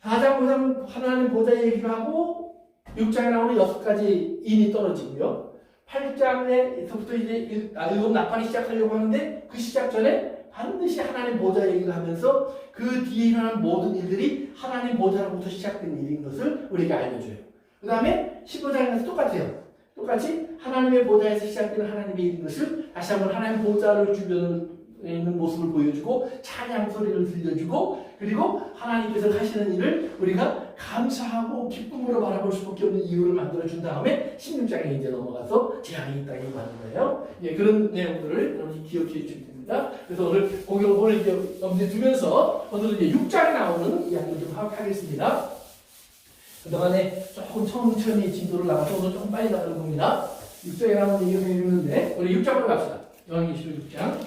4장, 5장 하나님 보좌 얘기를 하고 6장에 나오는 6가지 인이 떨어지고요. 8장에서부터 이제 일곱 나팔이 시작하려고 하는데 그 시작 전에 반드시 하나님 보좌 얘기를 하면서 그 뒤에 일어난 모든 일들이 하나님 보좌로부터 시작된 일인 것을 우리가 알려줘요. 그 다음에 15장에 가서 똑같아요. 똑같이 하나님의 보좌에서 시작되는 하나님의 일인 것을 다시 한번 하나님 보좌를 주변에 있는 모습을 보여주고 찬양 소리를 들려주고 그리고 하나님께서 하시는 일을 우리가 감사하고 기쁨으로 바라볼 수밖에 없는 이유를 만들어준 다음에 16장에 이제 넘어가서 재앙이 이 땅에 임하는 거예요. 예, 그런 내용들을 여러분이 기억해 주시면 됩니다. 그래서 오늘 이제 염두에 두면서 오늘은 이제 6장에 나오는 이야기를 좀 하겠습니다. 그동안에 조금 천천히 진도를 나가서 오늘 조금 빨리 나가는 겁니다. 6장에 나오는 얘기를 해주는데 우리 6장으로 갑시다. 요한계시록 6장.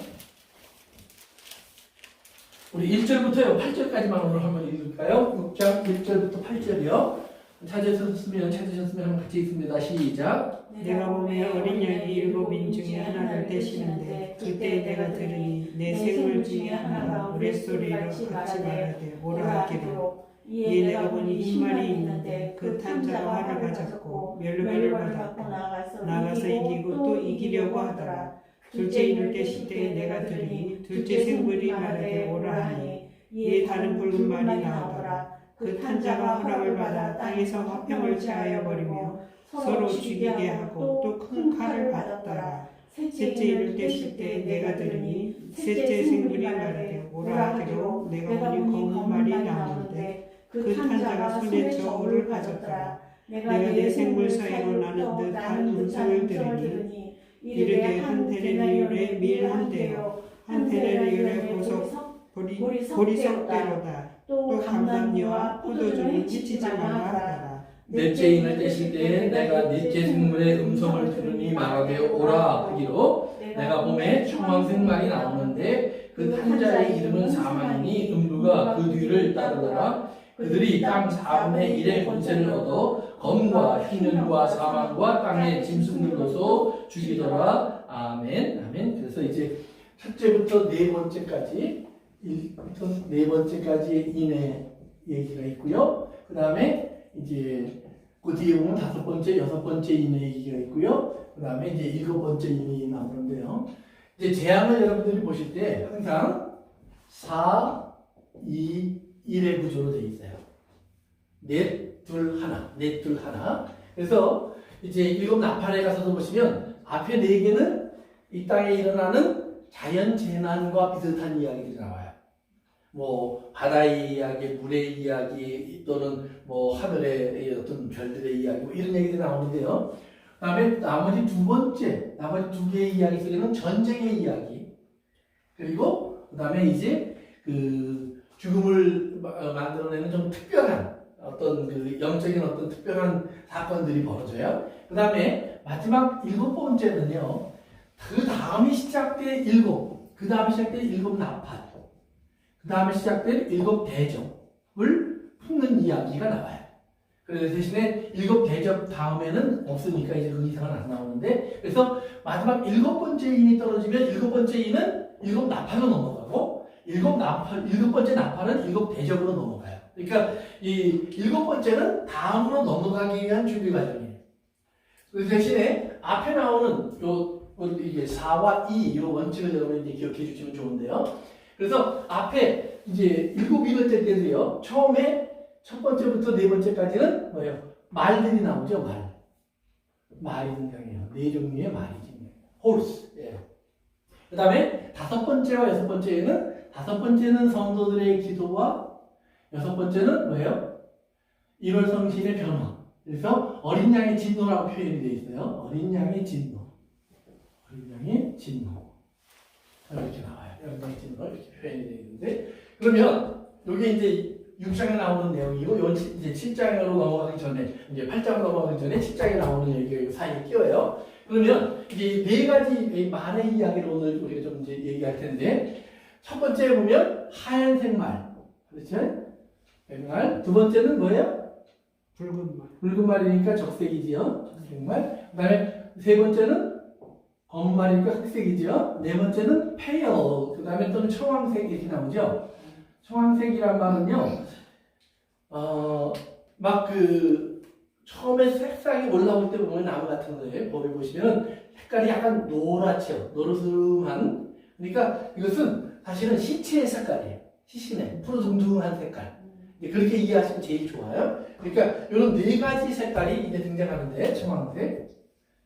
우리 1절부터요 8절까지만 오늘 한번 읽을까요? 6장 1절부터 8절이요. 찾으셨으면 한번 같이 읽습니다. 시작. 내가 보면 어린 양이 일곱인 중에 하나를 대시는데 그때 내가 들으니 내 생물 중에 하나가 우레소리로 같이 말하되 오라 하기로 이에 내가 보니 흰 말이 있는데 그 탄자가 활을 가졌고 멸류관을 받았고 나가서 이기고 또 이기려고 하더라. 둘째 이를 떼실 때에 내가 들으니 둘째 생물이 말하되 오라 하니 이에 다른 붉은 말이 나오더라. 그 탄자가 허락을 받아 땅에서 화평을 취하여 버리며 서로 죽이게 하고 또 큰 칼을 받았더라. 셋째 이를 떼실 때에 내가 들으니 셋째 생물이 말하되 오라 하기로 내가 보니 검은 말이 나오는데 그 탄자가 손에 저울을 가졌더라. 내가 네 생물 사이로 나는 듯한 음성을 들으니 이르되 한 데나리온에 밀 한 대요 한 데나리온에 보리 석대로다. 또 감람류와 포도주는 미치지 말라 하더라. 넷째 인을 떼실 때에 내가 넷째 생물의 음성을 들으니 말하되 오라 하기로 내가 봄에 청황색 말이 나오는데 그 탄자의 이름은 사망이니 음부가 그 뒤를 따르더라. 그들이 땅 4분의 1의 권세를 얻어 검과 흰년과 사망과 땅의 짐승들로서 죽이더라. 아멘. 아멘. 그래서 이제 첫째부터 네 번째까지 1부터 네 번째까지 인의 얘기가 있고요. 그 다음에 이제 그 뒤에 보면 다섯 번째, 여섯 번째 인의 얘기가 있고요. 그 다음에 이제 일곱 번째 인이 나오는데요. 이제 재앙을 여러분들이 보실 때 항상 4, 2, 1의 구조로 되어 있어요. 넷, 둘, 하나. 넷, 둘, 하나. 그래서 이제 일곱 나팔에 가서도 보시면 앞에 네 개는 이 땅에 일어나는 자연 재난과 비슷한 이야기들이 나와요. 뭐 바다의 이야기, 물의 이야기 또는 뭐 하늘의 어떤 별들의 이야기 뭐 이런 얘기들이 나오는데요. 그다음에 나머지 두 개의 이야기 속에는 전쟁의 이야기 그리고 그다음에 이제 그 죽음을 만들어내는 좀 특별한 어떤 그 영적인 어떤 특별한 사건들이 벌어져요. 그다음에 마지막 일곱 번째는요. 그 다음에 시작된 일곱 나팔, 그 다음에 시작된 일곱 대접을 품는 이야기가 나와요. 그래서 대신에 일곱 대접 다음에는 없으니까 이제 그 이상은 안 나오는데, 그래서 마지막 일곱 번째 인이 떨어지면 일곱 번째 인은 일곱 나팔로 넘어가고, 일곱 번째 나팔은 일곱 대접으로 넘어가요. 그러니까 이 일곱 번째는 다음으로 넘어가기 위한 준비 과정이에요. 그 대신에 앞에 나오는 이게 4와 2, 이 원칙을 여러분 이제 기억해 주시면 좋은데요. 그래서 앞에 이제 7번째 때도요. 처음에 첫 번째부터 네 번째까지는 뭐예요? 말들이 나오죠, 말. 말이 등장해요. 네 종류의 말이 등장해요. horse. 예. 그 다음에 다섯 번째와 여섯 번째는 성도들의 기도와 여섯 번째는 뭐예요? 1월 성신의 변화. 그래서 어린 양의 진노라고 표현이 되어 있어요. 어린 양의 진노. 어린 양의 진노. 이렇게 나와요. 어린 양의 진노 이렇게 표현이 되어 있는데 그러면 이게 이제 6장에 나오는 내용이고 이건 이제 7장으로 넘어가기 전에 이제 8장으로 넘어가기 전에 7장에 나오는 얘기가 사이에 끼어요. 그러면 이제 네 가지 말의 이야기를 오늘 우리가 좀 이제 얘기할 텐데 첫 번째 보면 하얀색 말, 그렇죠? 말. 두 번째는 뭐예요? 붉은 말. 붉은 말이니까 적색이지요. 적색 말. 그다음에 세 번째는 검은 말이니까 흑색이지요. 네 번째는 페어. 그다음에 또는 청황색 이렇게 나오죠. 청황색이란 말은요, 막 처음에 색상이 올라올 때 보면 나무 같은 거예요. 거기 보시면 색깔이 약간 노랗죠. 노르스름한. 그러니까 이것은 사실은 시체의 색깔이에요. 시신의 푸르둥둥한 색깔. 그렇게 이해하시면 제일 좋아요. 그러니까 이런 네 가지 색깔이 이제 등장하는데, 청황색.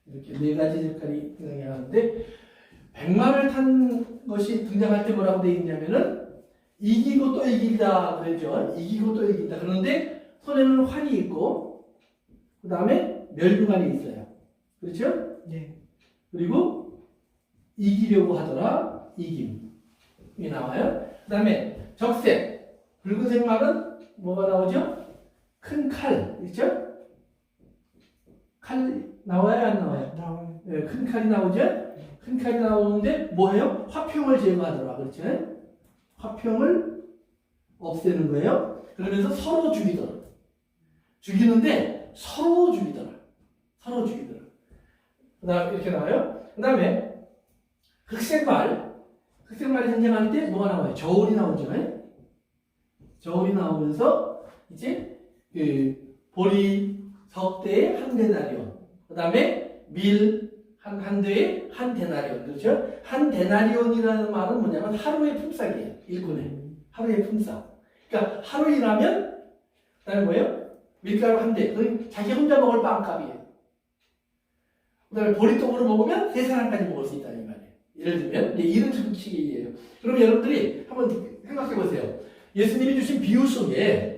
이렇게 네 가지 색깔이 등장하는데, 백마를 탄 것이 등장할 때 뭐라고 되어 있냐면은, 이기고 또 이긴다 그랬죠. 이기고 또 이긴다. 그런데 손에는 활이 있고 그 다음에 멸류관이 있어요. 그렇죠? 네. 그리고 이기려고 하더라. 이김이 나와요. 그 다음에 적색. 붉은색 말은 뭐가 나오죠? 큰 칼. 그렇죠? 칼 나와요? 안 나와요? 나와요. 네, 큰 칼이 나오죠? 큰 칼이 나오는데 뭐예요? 화평을 제거하더라. 그렇죠? 화평을 없애는 거예요. 그러면서 서로 죽이더라. 죽이는데 서로 죽이더라. 서로 죽이더라. 그 다음 이렇게 나와요. 그 다음에 흑색말. 흑색말이 등장할 때 뭐가 나와요? 저울이 나오죠. 저울이 나오면서 이제 보리 석대의 한 데나리온. 그 다음에 밀 한 대에 한 데나리온. 그렇죠? 한 데나리온이라는 말은 뭐냐면 하루의 품삯이에요. 일꾼의. 하루의 품삯. 그러니까 하루 일하면, 그 다음에 뭐예요? 밀가루 한 대. 그건 자기 혼자 먹을 빵값이에요. 그 다음에 보리떡으로 먹으면 3사람까지 먹을 수 있다는 말이에요. 예를 들면, 이런 식이에요. 그럼 여러분들이 한번 생각해 보세요. 예수님이 주신 비유 속에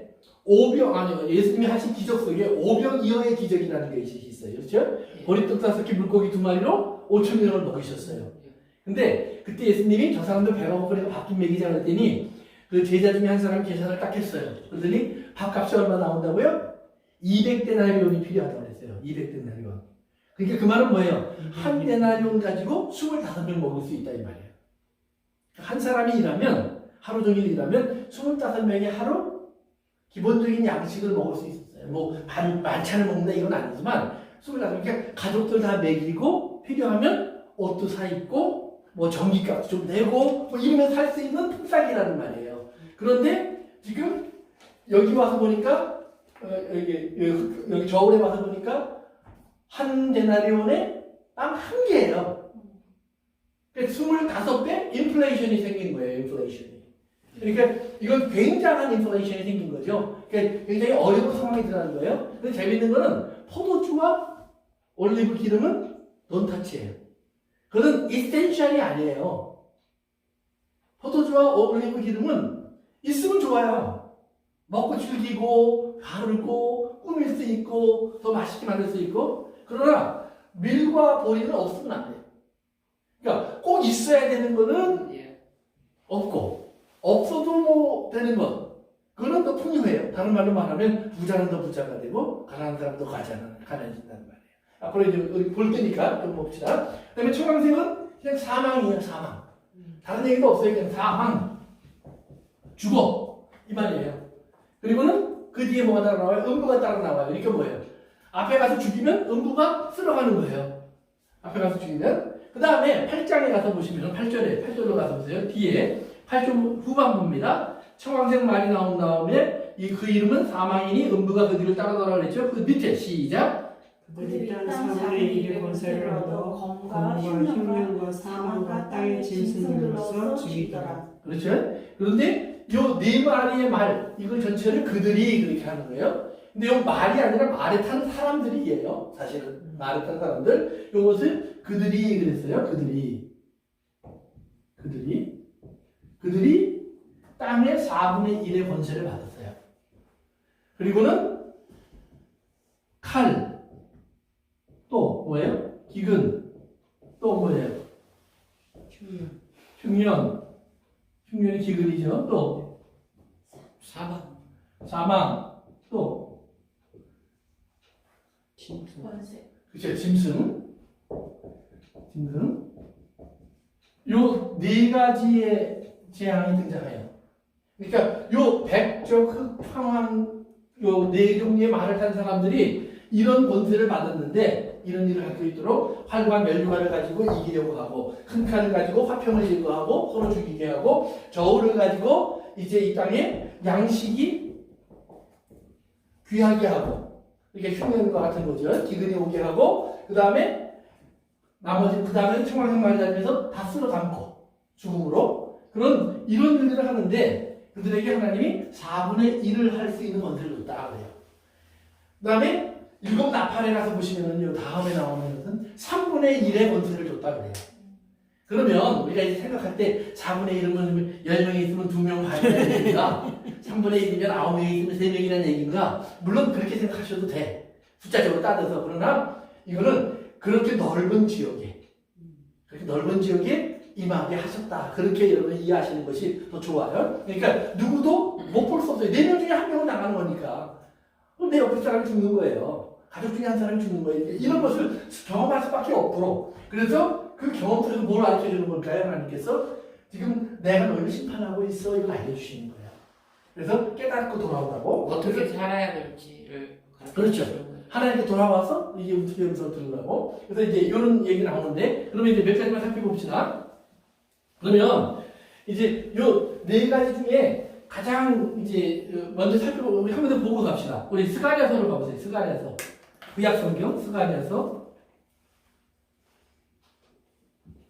예수님이 하신 기적 속에 오병이어의 기적이라는 것이 있어요. 그렇죠? 보리떡 5개, 물고기 2마리로 5,000명을 먹이셨어요. 근데 그때 예수님이 저 사람들 배가 고프니까 밥 좀 먹이자 그랬더니 그 제자 중에 한 사람이 계산을 딱 했어요. 그러더니 밥값이 얼마 나온다고요? 200데나리온이 필요하다고 그랬어요. 200데나리온. 그러니까 그 말은 뭐예요? 한 데나리온 가지고 25명 먹을 수 있다 이 말이에요. 한 사람이 일하면 하루 종일 일하면 25명이 하루 기본적인 양식을 먹을 수 있었어요. 뭐 만찬을 먹는다 이건 아니지만 25명 그러니까 가족들 다 먹이고 필요하면 옷도 사 입고 뭐 전기값도 좀 내고 뭐 이러면 살 수 있는 품삯이라는 말이에요. 그런데 지금 여기 와서 보니까 여기 저울에 와서 보니까 한 데나리온에 빵 한 개예요. 그러니까 25배 인플레이션이 생긴 거예요. 인플레이션이. 그러니까 이건 굉장한 인플레이션이 생긴 거죠. 그러니까 굉장히 어려운 상황이 들어가는 거예요. 근데 재밌는 거는 포도주와 올리브 기름은 논타치예요. 그건 이센셜이 아니에요. 포도주와 올리브 기름은 있으면 좋아요. 먹고 즐기고 바르고 꾸밀 수 있고 더 맛있게 만들 수 있고 그러나 밀과 보리는 없으면 안 돼요. 그러니까 꼭 있어야 되는 거는 없고 없어도 뭐 되는 것 그거는 더 풍요해요. 다른 말로 말하면 부자는 더 부자가 되고 가난한 사람은 더 가난해진다는 말이에요. 앞으로 이제 우리 볼 테니까 좀 봅시다. 그 다음에 청황색은 그냥 사망이에요. 사망. 다른 얘기도 없어요. 그냥 사망. 죽어. 이 말이에요. 그리고는 그 뒤에 뭐가 따라 나와요? 음부가 따라 나와요. 이렇게 뭐예요? 앞에 가서 죽이면 음부가 쓸어가는 거예요. 앞에 가서 죽이면. 그 다음에 8장에 가서 보시면 8절로 가서 보세요. 뒤에 8절 후반부입니다. 청황색 말이 나온 다음에 그 이름은 사망이니 음부가 그 뒤를 따라가라 그랬죠. 그 밑에 시작. 그들이 땅 4분의 1의 권세를 얻어 검과 흉년과 사망과 땅의 짐승들로서 죽이더라. 그렇죠. 그런데 요 네 마리의 말 이걸 전체를 그들이 그렇게 하는 거예요. 근데 요 말이 아니라 말에 타는 사람들이에요. 사실은 말에 타는 사람들. 요것을 그들이 그랬어요. 그들이 땅의 4분의 1의 권세를 받았어요. 그리고는 칼, 또 뭐예요? 기근, 또 뭐예요? 흉년. 흉년, 흉년이 기근이죠. 또 사망, 또 짐승. 권세. 그렇죠. 짐승. 요 네 가지의 재앙이 등장해요. 그러니까 요 백적, 흑, 황황 요 네 종류의 말을 탄 사람들이 이런 권세를 받았는데 이런 일을 할 수 있도록 활과 멸류관을 가지고 이기려고 하고 큰 칼을 가지고 화평을 제거하고 서로 죽이게 하고 저울을 가지고 이제 이 땅에 양식이 귀하게 하고 이게 흉년과 같은 거죠. 기근이 오게 하고 그 다음에 청황생 말이 달면서 다 쓸어 담고 죽음으로 이런 일들을 하는데 그들에게 하나님이 4분의 1을 할 수 있는 권세를 줬다 그래요. 그 다음에 일곱 나팔에 가서 보시면은요 다음에 나오는 것은 3분의 1의 권세를 줬다 그래요. 그러면 우리가 이제 생각할 때 4분의 1이면 10명이 있으면 2명 반이라는 얘기인가 3분의 1이면 9명이 있으면 3명이라는 얘기인가 물론 그렇게 생각하셔도 돼. 숫자적으로 따져서. 그러나 이거는 그렇게 넓은 지역에 임하게 하셨다. 그렇게 여러분 이해하시는 것이 더 좋아요. 그러니까 누구도 못 볼 수 없어요. 4명 중에 1명은 나가는 거니까. 그럼 내 옆에 사람이 죽는 거예요. 가족 중에 한 사람이 죽는 거예요. 이런 것을 경험할 수밖에 없도록. 그래서 그 경험 속에서 뭘 알려주는 걸까요? 하나님께서 지금 내가 너희를 심판하고 있어. 이걸 알려주시는 거예요. 그래서 깨닫고 돌아오라고. 어떻게 살아야 될지를 그렇죠. 하나님께 돌아와서 이게 어떻게 음성을 들으라고. 그래서 이제 이런 얘기 나오는데, 그러면 이제 몇 가지만 살펴봅시다. 그러면 이제 요 네 가지 중에 가장 이제 먼저 살펴보고 우리 한 번 더 보고 갑시다. 우리 스가랴서를 가보세요. 스가랴서. 구약성경 스가랴서.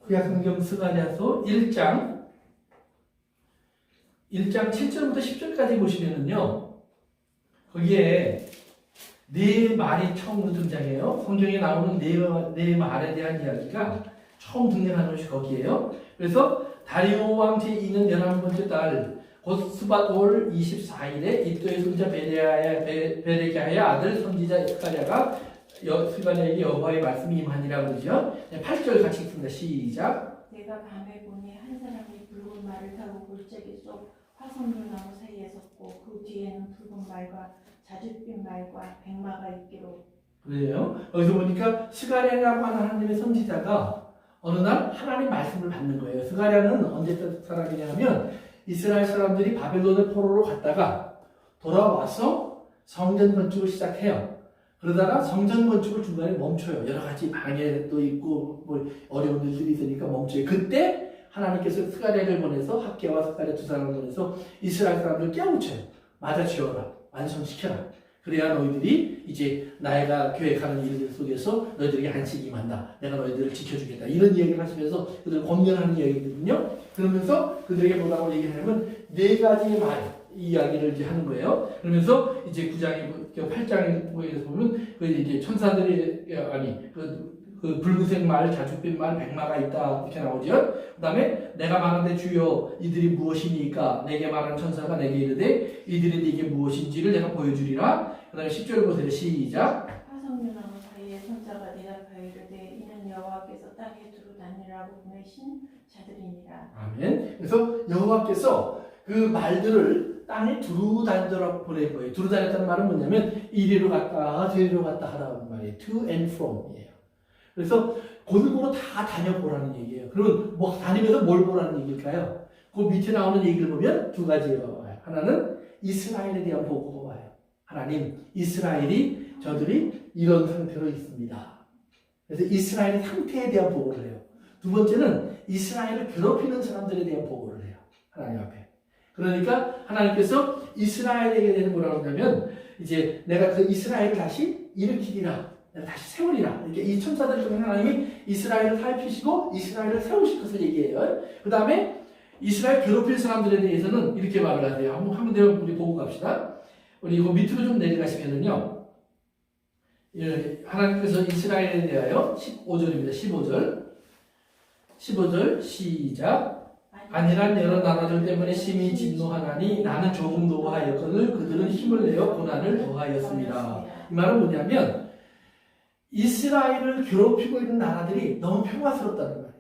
구약성경 스가랴서 1장 7절부터 10절까지 보시면은요. 거기에 네 말이 처음 등장해요. 성경에 나오는 네 말에 대한 이야기가 처음 등장하는 것이 거기에요. 그래서 다리오 왕 제2년 11번째 달 곧 스밧 올 24일에 이또의 손자 베레기야의 아들 선지자 스가랴가 스가랴에게 여호와의 말씀이 임하니라 그러죠. 8절 같이 읽습니다. 시작. 내가 밤에 보니 한 사람이 붉은 말을 타고 골짜기 속 화석류나무 사이에 섰고 그 뒤에는 붉은 말과 자줏빛 말과 백마가 있기로. 그래요. 여기서 보니까 스가랴라고 하는 하나님의 선지자가 어느 날 하나님 말씀을 받는 거예요. 스가랴는 언제 사람이냐 하면 이스라엘 사람들이 바벨론의 포로로 갔다가 돌아와서 성전 건축을 시작해요. 그러다가 성전 건축을 중간에 멈춰요. 여러 가지 방해도 있고 뭐 어려운 일들이 있으니까 멈춰요. 그때 하나님께서 스가랴를 보내서 학개와 스가랴 두 사람을 보내서 이스라엘 사람들을 깨우쳐요. 맞아치워라. 완성시켜라. 그래야 너희들이 이제 내가 계획하는 일들 속에서 너희들에게 안식이 임한다. 내가 너희들을 지켜주겠다. 이런 이야기를 하시면서 그들을 권면하는 이야기거든요. 그러면서 그들에게 뭐라고 얘기하냐면 네 가지의 말 이야기를 이제 하는 거예요. 그러면서 이제 8장에 보면 그 이제 천사들이 그 붉은색 말, 자줏빛 말, 백마가 있다 이렇게 나오죠. 그다음에 내가 말하는데 주여 이들이 무엇이니까 내게 말하는 천사가 내게 이르되 이들이 네게 무엇인지를 내가 보여주리라. 그다음에 10절 보세요. 시작. 화석류나무 사이에 손자가 대답하여 이르되 이는 여호와께서 땅에 두루 다니라고 보내신 자들이니라. 아멘. 그래서 여호와께서 그 말들을 땅에 두루 다니도록 보낼 거예요. 두루 다녔다는 말은 뭐냐면 이리로 갔다 저리로 갔다 하라는 말이에요. To and from이에요. 그래서 골고루 다 다녀보라는 얘기예요. 그러면 뭐 다니면서 뭘 보라는 얘기일까요? 그 밑에 나오는 얘기를 보면 두 가지가 와요. 하나는 이스라엘에 대한 보고가 와요. 하나님, 이스라엘이 저들이 이런 상태로 있습니다. 그래서 이스라엘의 상태에 대한 보고를 해요. 두 번째는 이스라엘을 괴롭히는 사람들에 대한 보고를 해요. 하나님 앞에. 그러니까 하나님께서 이스라엘에게 대해서 뭐라고 하냐면 이제 내가 그 이스라엘을 다시 일으키리라. 다시 세우리라. 이렇게 이 천사들 중에 하나님이 이스라엘을 살피시고 이스라엘을 세우실 것을 얘기해요. 그 다음에 이스라엘 괴롭힐 사람들에 대해서는 이렇게 말을 하세요. 한번 더 우리 보고 갑시다. 우리 이거 밑으로 좀 내려가시면은요. 하나님께서 이스라엘에 대하여 15절입니다. 15절 시작. 아니란 여러 나라들 때문에 심히 진노하나니 나는 조금 노하였거늘 그들은 힘을 내어 고난을 더하였습니다. 이 말은 뭐냐면 이스라엘을 괴롭히고 있는 나라들이 너무 평화스럽다는 말이에요.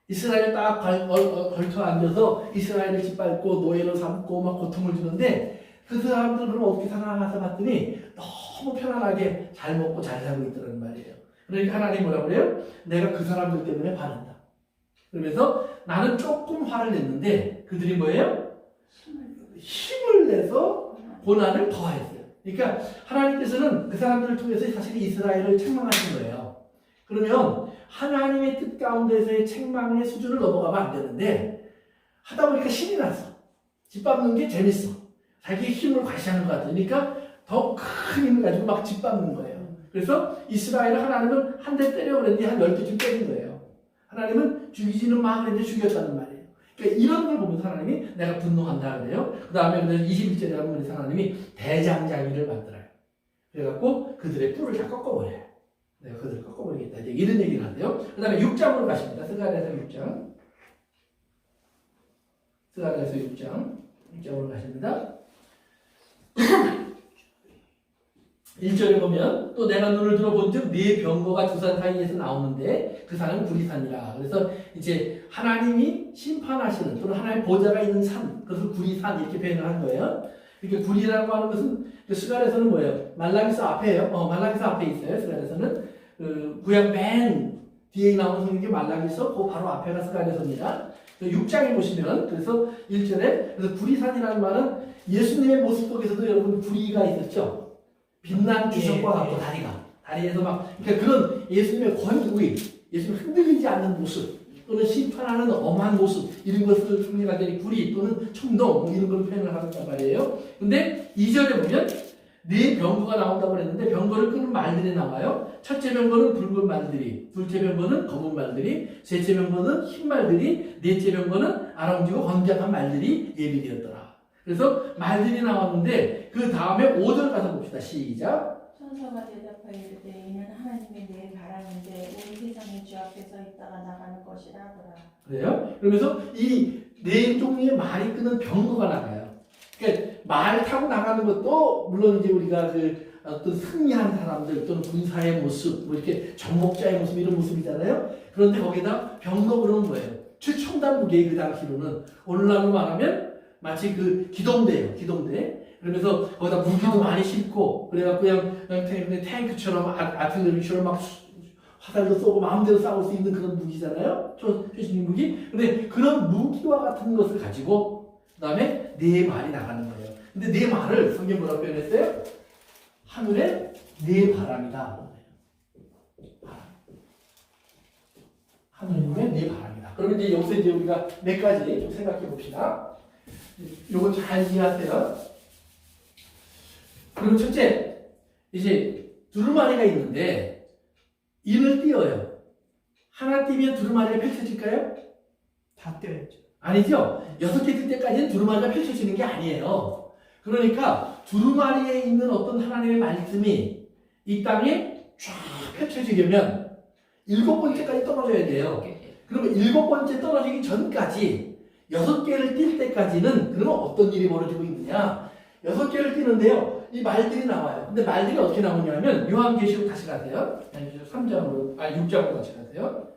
이스라엘 딱 걸쳐 앉아서 이스라엘을 짓밟고 노예로 삼고 막 고통을 주는데 그 사람들은 어떻게 살아가서 봤더니 너무 편안하게 잘 먹고 잘 살고 있더라는 말이에요. 그러니까 하나님 뭐라고 그래요? 내가 그 사람들 때문에 화낸다. 그러면서 나는 조금 화를 냈는데 그들이 뭐예요? 힘을 내서 고난을 더했어요. 그러니까 하나님께서는 그 사람들을 통해서 사실 이스라엘을 책망하신 거예요. 그러면 하나님의 뜻 가운데서의 책망의 수준을 넘어가면 안 되는데 하다 보니까 신이 났어. 짓밟는 게 재밌어. 자기의 힘을 과시하는 것 같아. 그러니까 더 큰 힘을 가지고 막 짓밟는 거예요. 그래서 이스라엘을 하나님은 한 대 때려 그랬는데 한 12줄 때린 거예요. 하나님은 죽이지는 마 그랬는데 죽였다는 말이에요. 그러니까 이런 걸 보면서 하나님이 내가 분노한다 그래요. 그 다음에 21절에 보면 하나님이 대장장이를 만들어요. 그래갖고 그들의 뿔을 다 꺾어버려요. 내가 그들을 꺾어버리겠다. 이제 이런 얘기를 하는데요. 그 다음에 6장으로 가십니다. 스가랴서 6장. 스가랴서 6장으로 가십니다. 1절에 보면 또 내가 눈을 들어본 즉 네 병거가 두 산 사이에서 나오는데 그 산은 구리산이라. 그래서 이제 하나님이 심판하시는 또는 하나님의 보좌가 있는 산, 그것을 구리산 이렇게 표현을 한 거예요. 이렇게 구리라고 하는 것은 스가랴서는 뭐예요? 말라기서 앞에요. 말라기서 앞에 있어요. 스가랴서는 구약 맨 뒤에 나오는 성경이 말라기서 그 바로 앞에가 스가랴서입니다. 6장에 보시면 그래서 1절에 그래서 구리산이라는 말은 예수님의 모습 속에서도 여러분 구리가 있었죠. 빛난 주석과 같고 다리에서 막 그러니까 그런 예수님의 권위, 예수님 흔들리지 않는 모습 또는 심판하는 엄한 모습 이런 것을 성경가들이 구리 또는 청동 이런 걸 표현을 한단 말이에요. 근데 2절에 보면 네 병거가 나온다고 그랬는데 병거를 끄는 말들이 나와요. 첫째 병거는 붉은 말들이, 둘째 병거는 검은 말들이, 셋째 병거는 흰 말들이, 넷째 병거는 아름지고 건장한 말들이 예비되었더라. 그래서 말들이 나왔는데 그 다음에 5절 가서 봅시다. 시작. 천사가 대답하여 이르되 이는 하나님의 내 바람인데 온 세상의 주 앞에서 있다가 나가는 것이라 하더라. 그래요? 그러면서 이 네 종류의 말이 끄는 병거가 나가요. 그러니까 말 타고 나가는 것도 물론 이제 우리가 그 어떤 승리한 사람들 또는 군사의 모습, 뭐 이렇게 정복자의 모습 이런 모습이잖아요. 그런데 거기다 병거 그러는 거예요. 최첨단 무기 그 당시로는 오늘날로 말하면 마치 그 기동대예요. 기동대. 그러면서 거기다 무기도 많이 싣고 그래갖고 그냥 탱크처럼 아틀레리처럼 막 화살도 쏘고 마음대로 싸울 수 있는 그런 무기잖아요. 최신식 무기. 근데 그런 무기와 같은 것을 가지고 그 다음에 네 말이 나가는 거예요. 근데 네 말을 성경 뭐라고 표현했어요? 하늘에 네 바람이다. 하늘에 네 바람이다. 그러면 이제 여기서 이제 우리가 몇 가지 좀 생각해 봅시다. 요거 잘 이해하세요. 그럼 첫째, 이제 두루마리가 있는데 인을 띄어요. 하나 띄면 두루마리가 펼쳐질까요? 다 떼었죠. 아니죠. 6개 뜰 때까지는 두루마리가 펼쳐지는 게 아니에요. 그러니까 두루마리에 있는 어떤 하나님의 말씀이 이 땅에 쫙 펼쳐지려면 7번째까지 떨어져야 돼요. 그러면 7번째 떨어지기 전까지 6개를 띌 때까지는 그러면 어떤 일이 벌어지고 있느냐? 6개를 띄는데요. 이 말들이 나와요. 근데 말들이 어떻게 나오냐면 요한계시록 다시 가세요. 요한계시록 3장으로 6장으로 다시 가세요.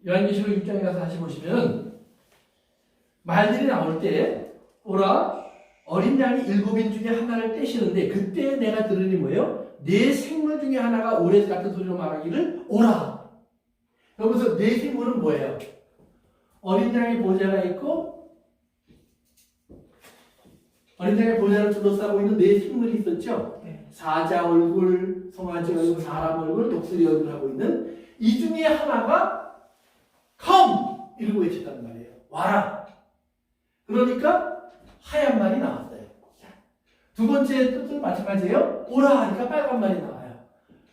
요한계시록 6장에 가서 다시 보시면 말들이 나올 때 오라 어린 양이 7인 중에 하나를 떼시는데 그때 내가 들으니 뭐예요? 네 생물 중에 하나가 오래 같은 소리로 말하기를 오라. 그러면서 네 생물은 뭐예요? 어린 양의 보좌가 있고 어린 양의 보좌를 둘러싸고 있는 네 생물이 있었죠. 사자 얼굴, 송아지 얼굴, 사람 얼굴, 독수리 얼굴 하고 있는 이 중에 하나가 come! 이러고 외쳤단 말이에요. 와라. 그러니까 하얀 말이 나왔어요. 두 번째 뜻은 마찬가지예요. 오라 하니까 빨간 말이 나와요.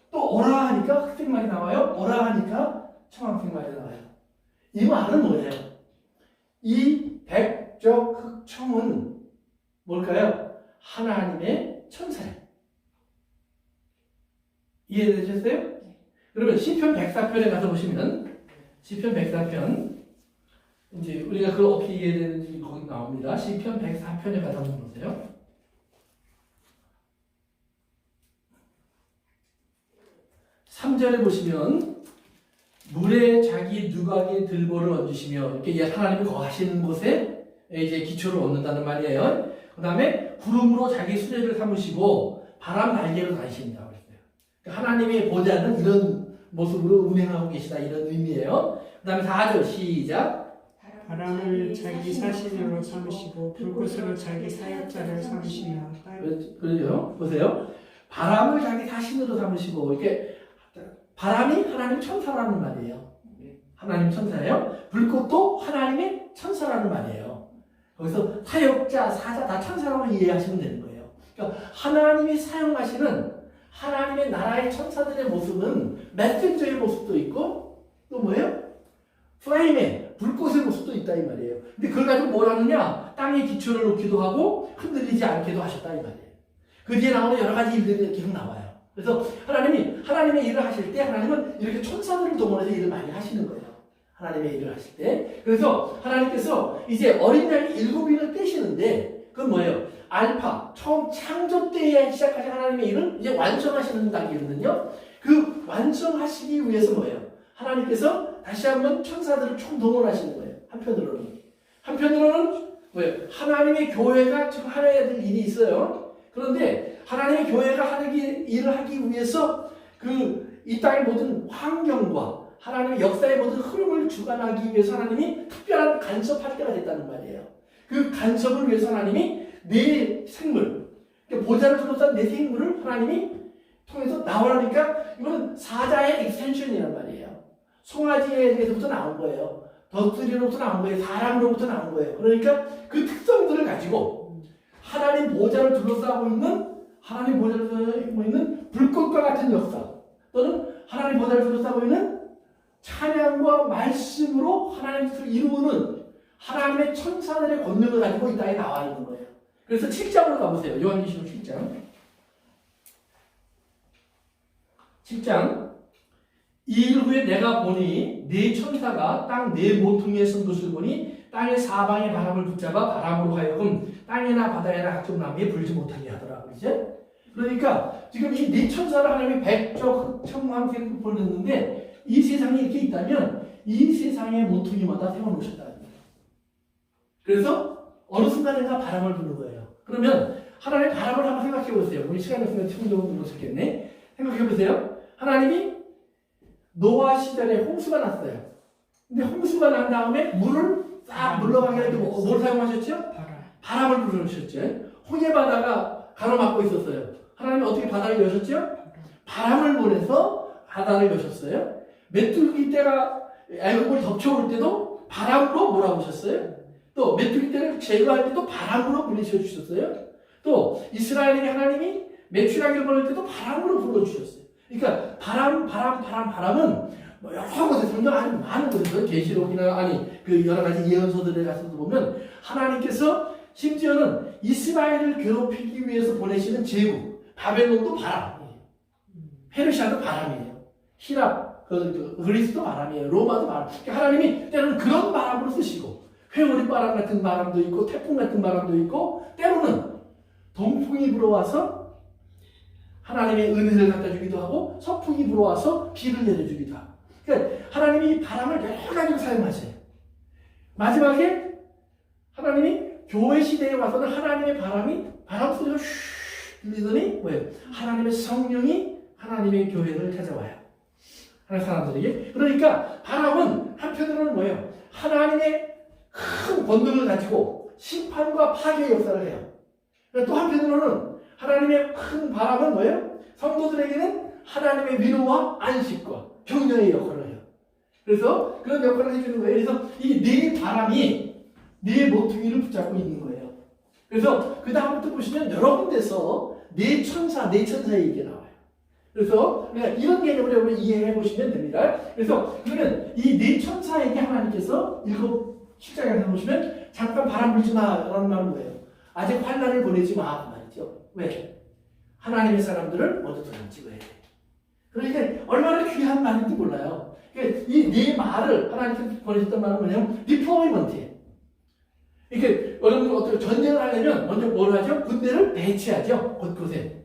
또 오라 하니까 흑색 말이 나와요. 오라 하니까 청황색 말이 나와요. 이 말은 뭐예요? 이 백적 흑청은 뭘까요? 하나님의 천사예요. 이해되셨어요? 그러면 시편 104편에 가서 보시면 시편 104편 이제 우리가 그걸 어떻게 이해되는지 거기 나옵니다. 시편 104편에 가서 한번 보세요. 3절에 보시면 물에 자기 누각의 들보를 얹으시며 이렇게 하나님이 거하시는 곳에 이제 기초를 얻는다는 말이에요. 그 다음에 구름으로 자기 수레를 삼으시고 바람 날개로 다니신다 그랬어요. 그러니까 하나님의 보좌는 이런 모습으로 운행하고 계시다 이런 의미예요. 그 다음에 4절 시작. 바람을 자기 사신으로 삼으시고 불꽃으로 자기 사역자를 삼으시며 그러죠. 보세요. 바람을 자기 사신으로 삼으시고 이렇게 바람이 하나님 천사라는 말이에요. 하나님 천사예요. 불꽃도 하나님의 천사라는 말이에요. 거기서 사역자, 사자 다 천사라고 이해하시면 되는 거예요. 그러니까 하나님이 사용하시는 하나님의 나라의 천사들의 모습은 메신저의 모습도 있고 또 뭐예요? 플레임의 불꽃의 모습도 있다 이 말이에요. 근데 그걸 가지고 뭘 하느냐? 땅에 기초를 놓기도 하고 흔들리지 않게도 하셨다 이 말이에요. 그 뒤에 나오는 여러 가지 일들이 계속 나와요. 그래서 하나님이 하나님의 일을 하실 때 하나님은 이렇게 천사들을 동원해서 일을 많이 하시는 거예요. 하나님의 일을 하실 때. 그래서 하나님께서 이제 어린 양이 7인을 떼시는데 그건 뭐예요? 알파, 처음 창조 때에 시작하신 하나님의 일을 이제 완성하시는 단계거든요. 그 완성하시기 위해서 뭐예요? 하나님께서 다시 한번 천사들을 총동원하시는 거예요. 한편으로는 뭐예요? 하나님의 교회가 지금 하나야 될 일이 있어요. 그런데 하나님의 교회가 일을 하기 위해서 이 땅의 모든 환경과 하나님의 역사의 모든 흐름을 주관하기 위해서 하나님이 특별한 간섭할 때가 됐다는 말이에요. 그 간섭을 위해서 하나님이 내 생물, 보좌를 둘러싼 내 생물을 하나님이 통해서 나오라니까 이거는 사자의 익스텐션이란 말이에요. 송아지에게서부터 나온 거예요. 덕들이로부터 나온 거예요. 사람으로부터 나온 거예요. 그러니까 그 특성들을 가지고 하나님 보좌를 둘러싸고 있는 불꽃과 같은 역사 또는 하나님 보좌를 둘러싸고 있는 찬양과 말씀으로 하나님을 이루는 하나님의 천사들의 권능을 가지고 이 땅에 나와 있는 거예요. 그래서 7장으로 가보세요. 요한계시록 7장 이 일 후에 내가 보니 네 천사가 땅 네 모퉁이에 선 것을 보니 땅의 사방의 바람을 붙잡아 바람으로 하여금 땅이나 바다에나 각종 나무에 불지 못하게 하더라. 그렇죠? 그러니까 지금 이 네 천사를 하나님이 백적 흑청황색 보냈는데 이 세상에 이렇게 있다면 이 세상의 모퉁이마다 세워놓으셨다는 거예요. 그래서 어느 순간인가 바람을 부는 거예요. 그러면 하나님의 바람을 한번 생각해 보세요. 우리 시간이 없으면 충분히 못했겠네. 생각해 보세요. 하나님이 노아 시절에 홍수가 났어요. 근데 홍수가 난 다음에 물을 싹 물러가게 할 때 뭘 사용하셨죠? 바람을 불어주셨죠. 홍해 바다가 가로막고 있었어요. 하나님이 어떻게 바다를 여셨죠? 바람을 보내서 바다를 여셨어요. 메뚜기 떼가 애국을 덮쳐올 때도 바람으로 몰아오셨어요. 또 메뚜기 떼를 제거할 때도 바람으로 불리셔 주셨어요. 또 이스라엘에게 하나님이 메추라기를 보낼 때도 바람으로 불러주셨어요. 그러니까 바람은 뭐 여러 곳에 성경 아주 많은 곳에서 계시록이나 그 여러 가지 예언서들에 가서도 보면 하나님께서 심지어는 이스라엘을 괴롭히기 위해서 보내시는 제국 바벨론도 바람이에요. 페르시아도 바람이에요. 히랍, 그리스도 바람이에요. 로마도 바람. 그러니까 하나님이 때로는 그런 바람으로 쓰시고 회오리 바람 같은 바람도 있고 태풍 같은 바람도 있고 때로는 동풍이 불어와서 하나님의 은혜를 갖다 주기도 하고 서풍이 불어와서 비를 내려주기도 하고 그러니까 하나님이 바람을 여러 가지로 사용하세요. 마지막에 하나님이 교회 시대에 와서는 하나님의 바람 소리가 슉 들리더니 뭐예요? 하나님의 성령이 하나님의 교회를 찾아와요. 하나님 사람들에게. 그러니까 바람은 한편으로는 뭐예요? 하나님의 큰 권능을 가지고 심판과 파괴의 역사를 해요. 또 한편으로는 하나님의 큰 바람은 뭐예요? 성도들에게는 하나님의 위로와 안식과 격려의 역할을 해요. 그래서 그런 역할을 해주는 거예요. 그래서 이 네 바람이 네 모퉁이를 붙잡고 있는 거예요. 그래서 그 다음부터 보시면 여러 군데서 네 천사의 얘기가 나와요. 그래서 이런 개념을 여러분 이해해 보시면 됩니다. 그래서 그러면 이 네 천사에게 하나님께서 7장에 보시면 잠깐 바람 불지 마라는 말은 뭐예요? 아직 환난을 보내지 마 그 말이죠. 왜? 하나님의 사람들을 먼저 도장 찍어야 돼. 그러니까 얼마나 귀한 말인지 몰라요. 그러니까 이 네 말을 하나님께서 보내셨던 말은 뭐냐면 디플로이먼트예요. 이렇게 여러분 어떻게 전쟁을 하려면 먼저 뭘 하죠? 군대를 배치하죠. 곳곳에.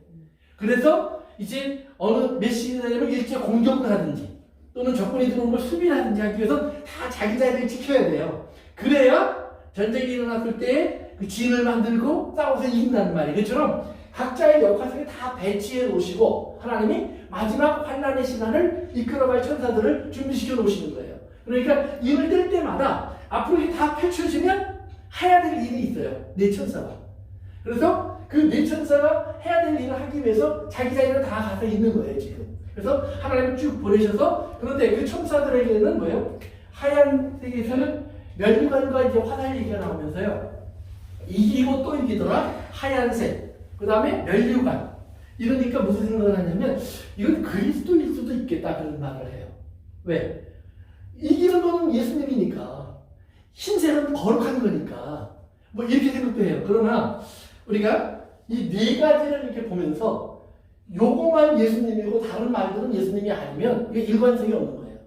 그래서 이제 어느 몇 시간이 되면 일제 공격을 하든지 또는 적군이 들어오는 걸 수비를 하든지 하기 위해서 다 자기 자리를 지켜야 돼요. 그래야 전쟁이 일어났을 때 그 진을 만들고 싸워서 이긴다는 말이에요. 그처럼 각자의 역할을 다 배치해 놓으시고 하나님이 마지막 환난의 시간을 이끌어갈 천사들을 준비시켜 놓으시는 거예요. 그러니까 일을 뗄 때마다 앞으로 이게 다 펼쳐지면 해야 될 일이 있어요. 네 천사가. 그래서 그 네 천사가 해야 될 일을 하기 위해서 자기 자리로 다 가서 있는 거예요, 지금. 그래서 하나님이 쭉 보내셔서, 그런데 그 천사들에게는 뭐예요? 하얀색에서는 멸류관과 이제 화살 얘기가 나오면서요. 이기고 또 이기더라. 하얀색. 그 다음에 멸류관. 이러니까 무슨 생각을 하냐면, 이건 그리스도일 수도 있겠다. 그런 말을 해요. 왜? 이기는 거는 예수님이니까. 흰색은 거룩한 거니까. 뭐 이렇게 생각도 해요. 그러나 우리가 이 네 가지를 이렇게 보면서 요거만 예수님이고 다른 말들은 예수님이 아니면 이게 일관성이 없는 거예요.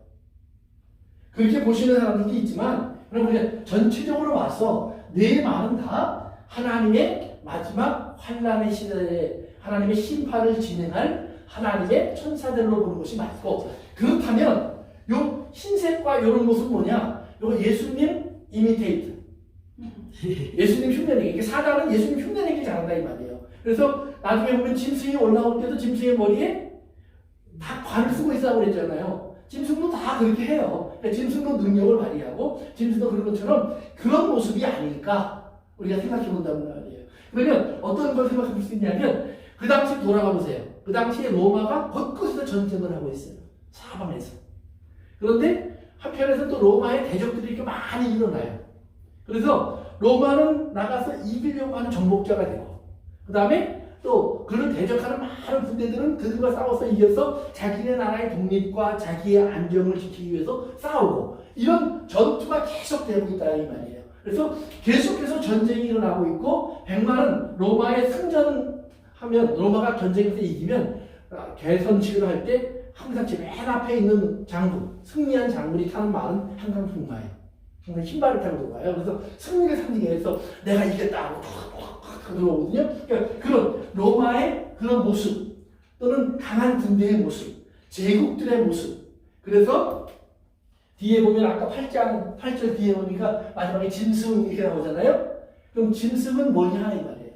그렇게 보시는 사람들도 있지만, 그럼 우리가 전체적으로 와서 네 말은 다 하나님의 마지막 환난의 시대에 하나님의 심판을 진행할 하나님의 천사들로 보는 것이 맞고, 그렇다면 요 흰색과 요런 모습은 뭐냐? 요 예수님 이미테이트. 예수님 흉내내기. 이게 사단은 예수님 흉내내기 잘한다 이 말이에요. 그래서 나중에 보면 짐승이 올라올 때도 짐승의 머리에 다 관을 쓰고 있다고 그랬잖아요. 짐승도 다 그렇게 해요. 그러니까 짐승도 능력을 발휘하고 짐승도 그런 것처럼 그런 모습이 아닐까 우리가 생각해 본다는 말이에요. 그러면 어떤 걸 생각해 볼 수 있냐면 그 당시 돌아가 보세요. 그 당시에 로마가 곳곳에서 전쟁을 하고 있어요. 사방에서. 그런데 한편에서 또 로마의 대적들이 이렇게 많이 일어나요. 그래서 로마는 나가서 이기려고 하는 정복자가 되고, 그 다음에 또 그를 대적하는 많은 군대들은 그들과 싸워서 이겨서 자기네 나라의 독립과 자기의 안정을 지키기 위해서 싸우고, 이런 전투가 계속되고 있다 이 말이에요. 그래서 계속해서 전쟁이 일어나고 있고, 백마는 로마의 승전하면, 로마가 전쟁에서 이기면 개선식을 할 때 항상 제 맨 앞에 있는 장군, 승리한 장군이 타는 말은 항상 승마예요. 항상 흰발을 타고 들어가요. 그래서 승리를 상징해서 내가 이겼다 하고 탁 들어오거든요. 그러니까 그런 로마의 그런 모습, 또는 강한 군대의 모습, 제국들의 모습. 그래서 뒤에 보면 아까 8절 뒤에 보니까 마지막에 짐승 이렇게 나오잖아요. 그럼 짐승은 뭐냐 이 말이에요.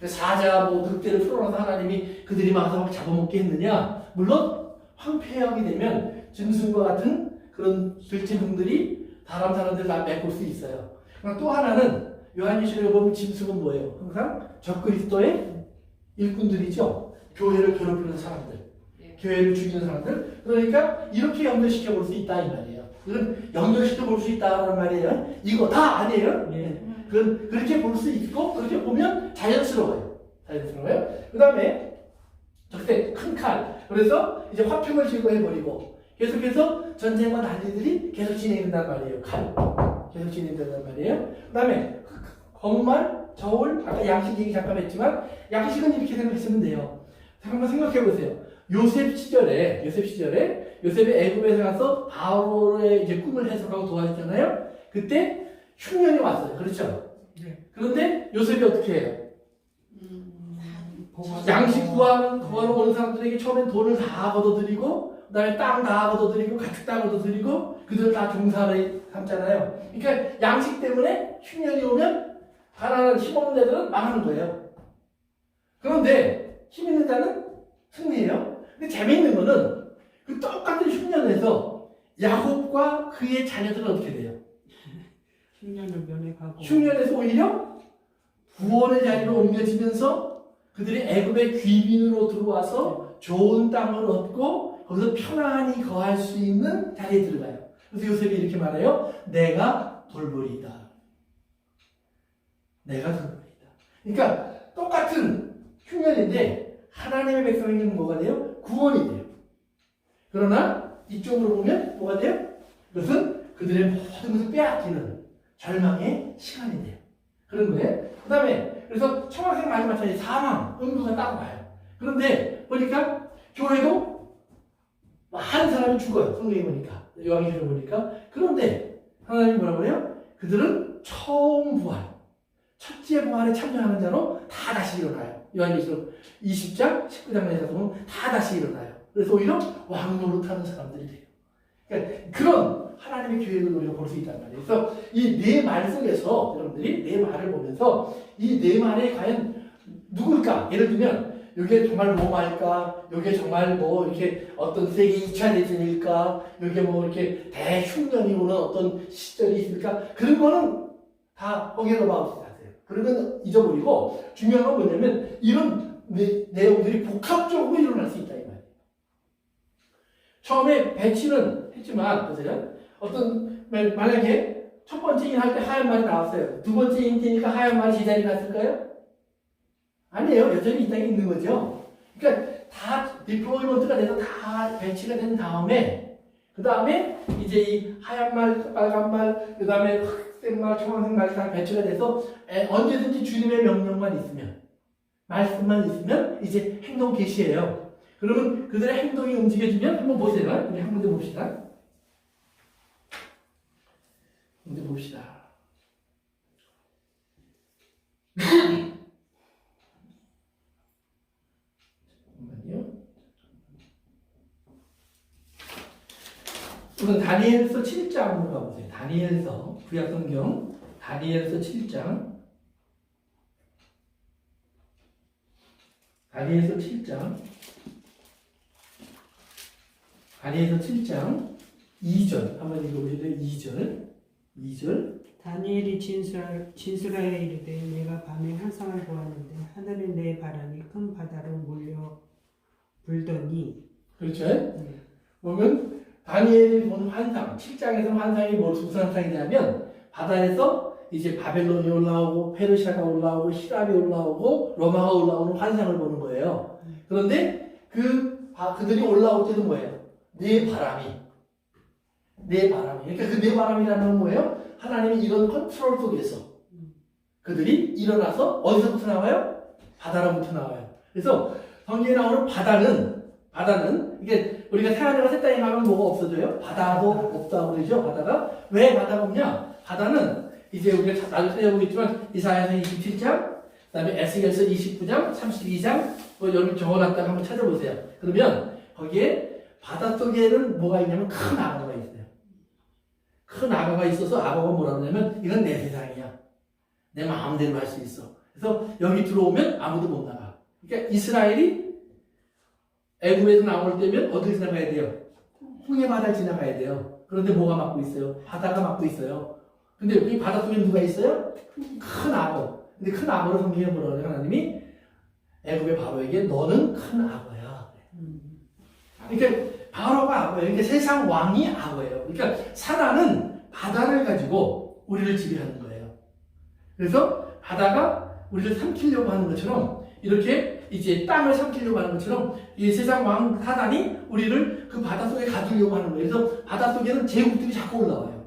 사자 뭐 늑대를 풀어놔서 하나님이 그들이 막아서 잡아먹게 했느냐? 물론 황폐하게 되면 짐승과 같은 그런 들짐승들이 다른 사람들 다 메꿀 수 있어요. 그럼 또 하나는 요한일서에 보면 짐승은 뭐예요? 항상 적그리스도의 일꾼들이죠. 교회를 괴롭히는 사람들, 교회를 죽이는 사람들. 그러니까 이렇게 연결시켜 볼 수 있다 이 말이에요. 이건 연결시켜 볼 수 있다는 말이에요. 이거 다 아니에요. 그렇게 볼 수 있고 그렇게 보면 자연스러워요. 그 다음에 적대 큰 칼. 그래서 이제 화평을 제거해버리고 계속해서 전쟁과 난리들이 계속 진행된단 말이에요. 칼. 계속 진행된단 말이에요. 그 다음에 거무말, 저울, 아까 양식 얘기 잠깐 했지만 양식은 이렇게 생각하시면 돼요. 한번 생각해 보세요. 요셉 시절에 요셉이 애굽에 가서 바로의 이제 꿈을 해석하고 도와줬잖아요. 그때 흉년이 왔어요. 그렇죠? 네. 그런데 요셉이 어떻게 해요? 양식 구하러 오는 사람들에게 처음엔 돈을 다 걷어들이고, 그 다음에 땅 다 걷어들이고, 가축 다 걷어들이고, 그들을 다 종사를 삼잖아요. 그러니까 양식 때문에 흉년이 오면 가난한 힘없는 애들은 망하는 거예요. 그런데 힘 있는 자는 승리해요. 근데 재미있는 거는 그 똑같은 흉년에서 야곱과 그의 자녀들은 어떻게 돼요? 흉년을 면해가고 흉년에서 오히려 구원의 자리로 옮겨지면서 그들이 애굽의 귀빈으로 들어와서 좋은 땅을 얻고 거기서 편안히 거할 수 있는 자리에 들어가요. 그래서 요셉이 이렇게 말해요. 내가 돌보리이다. 내가 돌보리이다. 그러니까 똑같은 흉년인데 하나님의 백성에게는 뭐가 돼요? 구원이 돼요. 그러나 이쪽으로 보면 뭐가 돼요? 그것은 그들의 모든 것을 빼앗기는 절망의 시간이 돼요. 그런 거예요. 그 다음에 그래서 청학생 마지막에 사망, 음부가 따로 와요. 그런데 보니까 교회도 많은 사람이 죽어요. 성경에 보니까, 요한계시록 보니까. 그런데 하나님이 뭐라고 해요? 그들은 처음 부활, 첫째 부활에 참여하는 자로 다 다시 일어나요. 요한계시록 20장, 19장에서 보면 다 다시 일어나요. 그래서 오히려 왕 노릇하는 사람들이 돼요. 그러니까 그런 하나님의 계획을 우리가 볼 수 있단 말이에요. 그래서 이 네 말 속에서 여러분들이 네 말을 보면서 이 네 말에 과연 누굴까? 예를 들면 이게 정말 로마일까? 이게 정말 뭐 이렇게 어떤 세계 2차 대전일까? 이게 뭐 이렇게 대흉년이 오는 어떤 시절이 있을까? 그런 거는 다 forget about it 하세요. 그런 건 잊어버리고 중요한 건 뭐냐면 이런 내용들이 복합적으로 일어날 수 있다 이 말이에요. 처음에 배치는 했지만 보세요. 어떤 만약에 첫 번째 인 할 때 하얀 말이 나왔어요. 두 번째 인 되니까 하얀 말이 제자리 갔을까요? 아니에요. 여전히 이 땅에 있는 거죠. 그러니까 다 디플로이먼트가 돼서 다 배치가 된 다음에 그 다음에 이제 이 하얀 말, 빨간 말, 그 다음에 흑색 말, 청황색 말이 다 배치가 돼서 언제든지 주님의 명령만 있으면 말씀만 있으면 이제 행동 개시예요. 그러면 그들의 행동이 움직여지면 한번 보세요. 우리 한 군데 봅시다. 문제 봅시다. 잠깐만요. 우선 다니엘서 7장으로 가보세요. 다니엘서 구약성경 다니엘서 7장 다니엘서 7장 2절 한번 읽어보시죠. 2절 다니엘이 진술하여 이르되 내가 밤에 환상을 보았는데 하늘에 내 바람이 큰 바다로 몰려 불더니 그렇죠? 보면 다니엘이 본 환상 7장에서 환상이 무슨 환상이냐면 바다에서 이제 바벨론이 올라오고 페르시아가 올라오고 히랍이 올라오고 로마가 올라오는 환상을 보는 거예요. 그런데 그들이 올라올 때는 뭐예요? 네 바람이. 그러니까 그 네 바람이라는 건 뭐예요? 하나님이 이런 컨트롤 속에서 그들이 일어나서 어디서부터 나와요? 바다로부터 나와요. 그래서 성경에 나오는 바다는 이게 우리가 태어나서 새 땅에 가면 뭐가 없어져요? 바다도 없다고 그러죠. 바다가 왜 바다가 없냐? 바다는 이제 우리가 나중에 찾아보겠지만 이사야서 27장, 그다음에 에스겔서 29장, 32장 뭐 여러분 적어놨다가 한번 찾아보세요. 그러면 거기에 바다 속에는 뭐가 있냐면 큰 악어가 있어요. 큰 악어가 있어서 악어가 뭐라 그러냐면 이건 내 세상이야. 내 마음대로 할 수 있어. 그래서 여기 들어오면 아무도 못 나가. 그러니까 이스라엘이 애굽에서 나올 때면 어디를 지나가야 돼요? 홍해 바다를 지나가야 돼요. 그런데 뭐가 막고 있어요? 바다가 막고 있어요. 근데 여기 바다 속에 누가 있어요? 큰 악어. 근데 큰 악어를 성경에 뭐라 그래요? 하나님이 애굽의 바로에게 너는 큰 악어야. 그러니까 바로가 악어예요. 그러니까 세상 왕이 악어예요. 그러니까 사단은 바다를 가지고 우리를 지배하는 거예요. 그래서 바다가 우리를 삼키려고 하는 것처럼 이렇게 이제 땅을 삼키려고 하는 것처럼 이 세상 왕 사단이 우리를 그 바다 속에 가두려고 하는 거예요. 그래서 바다 속에는 제국들이 자꾸 올라와요.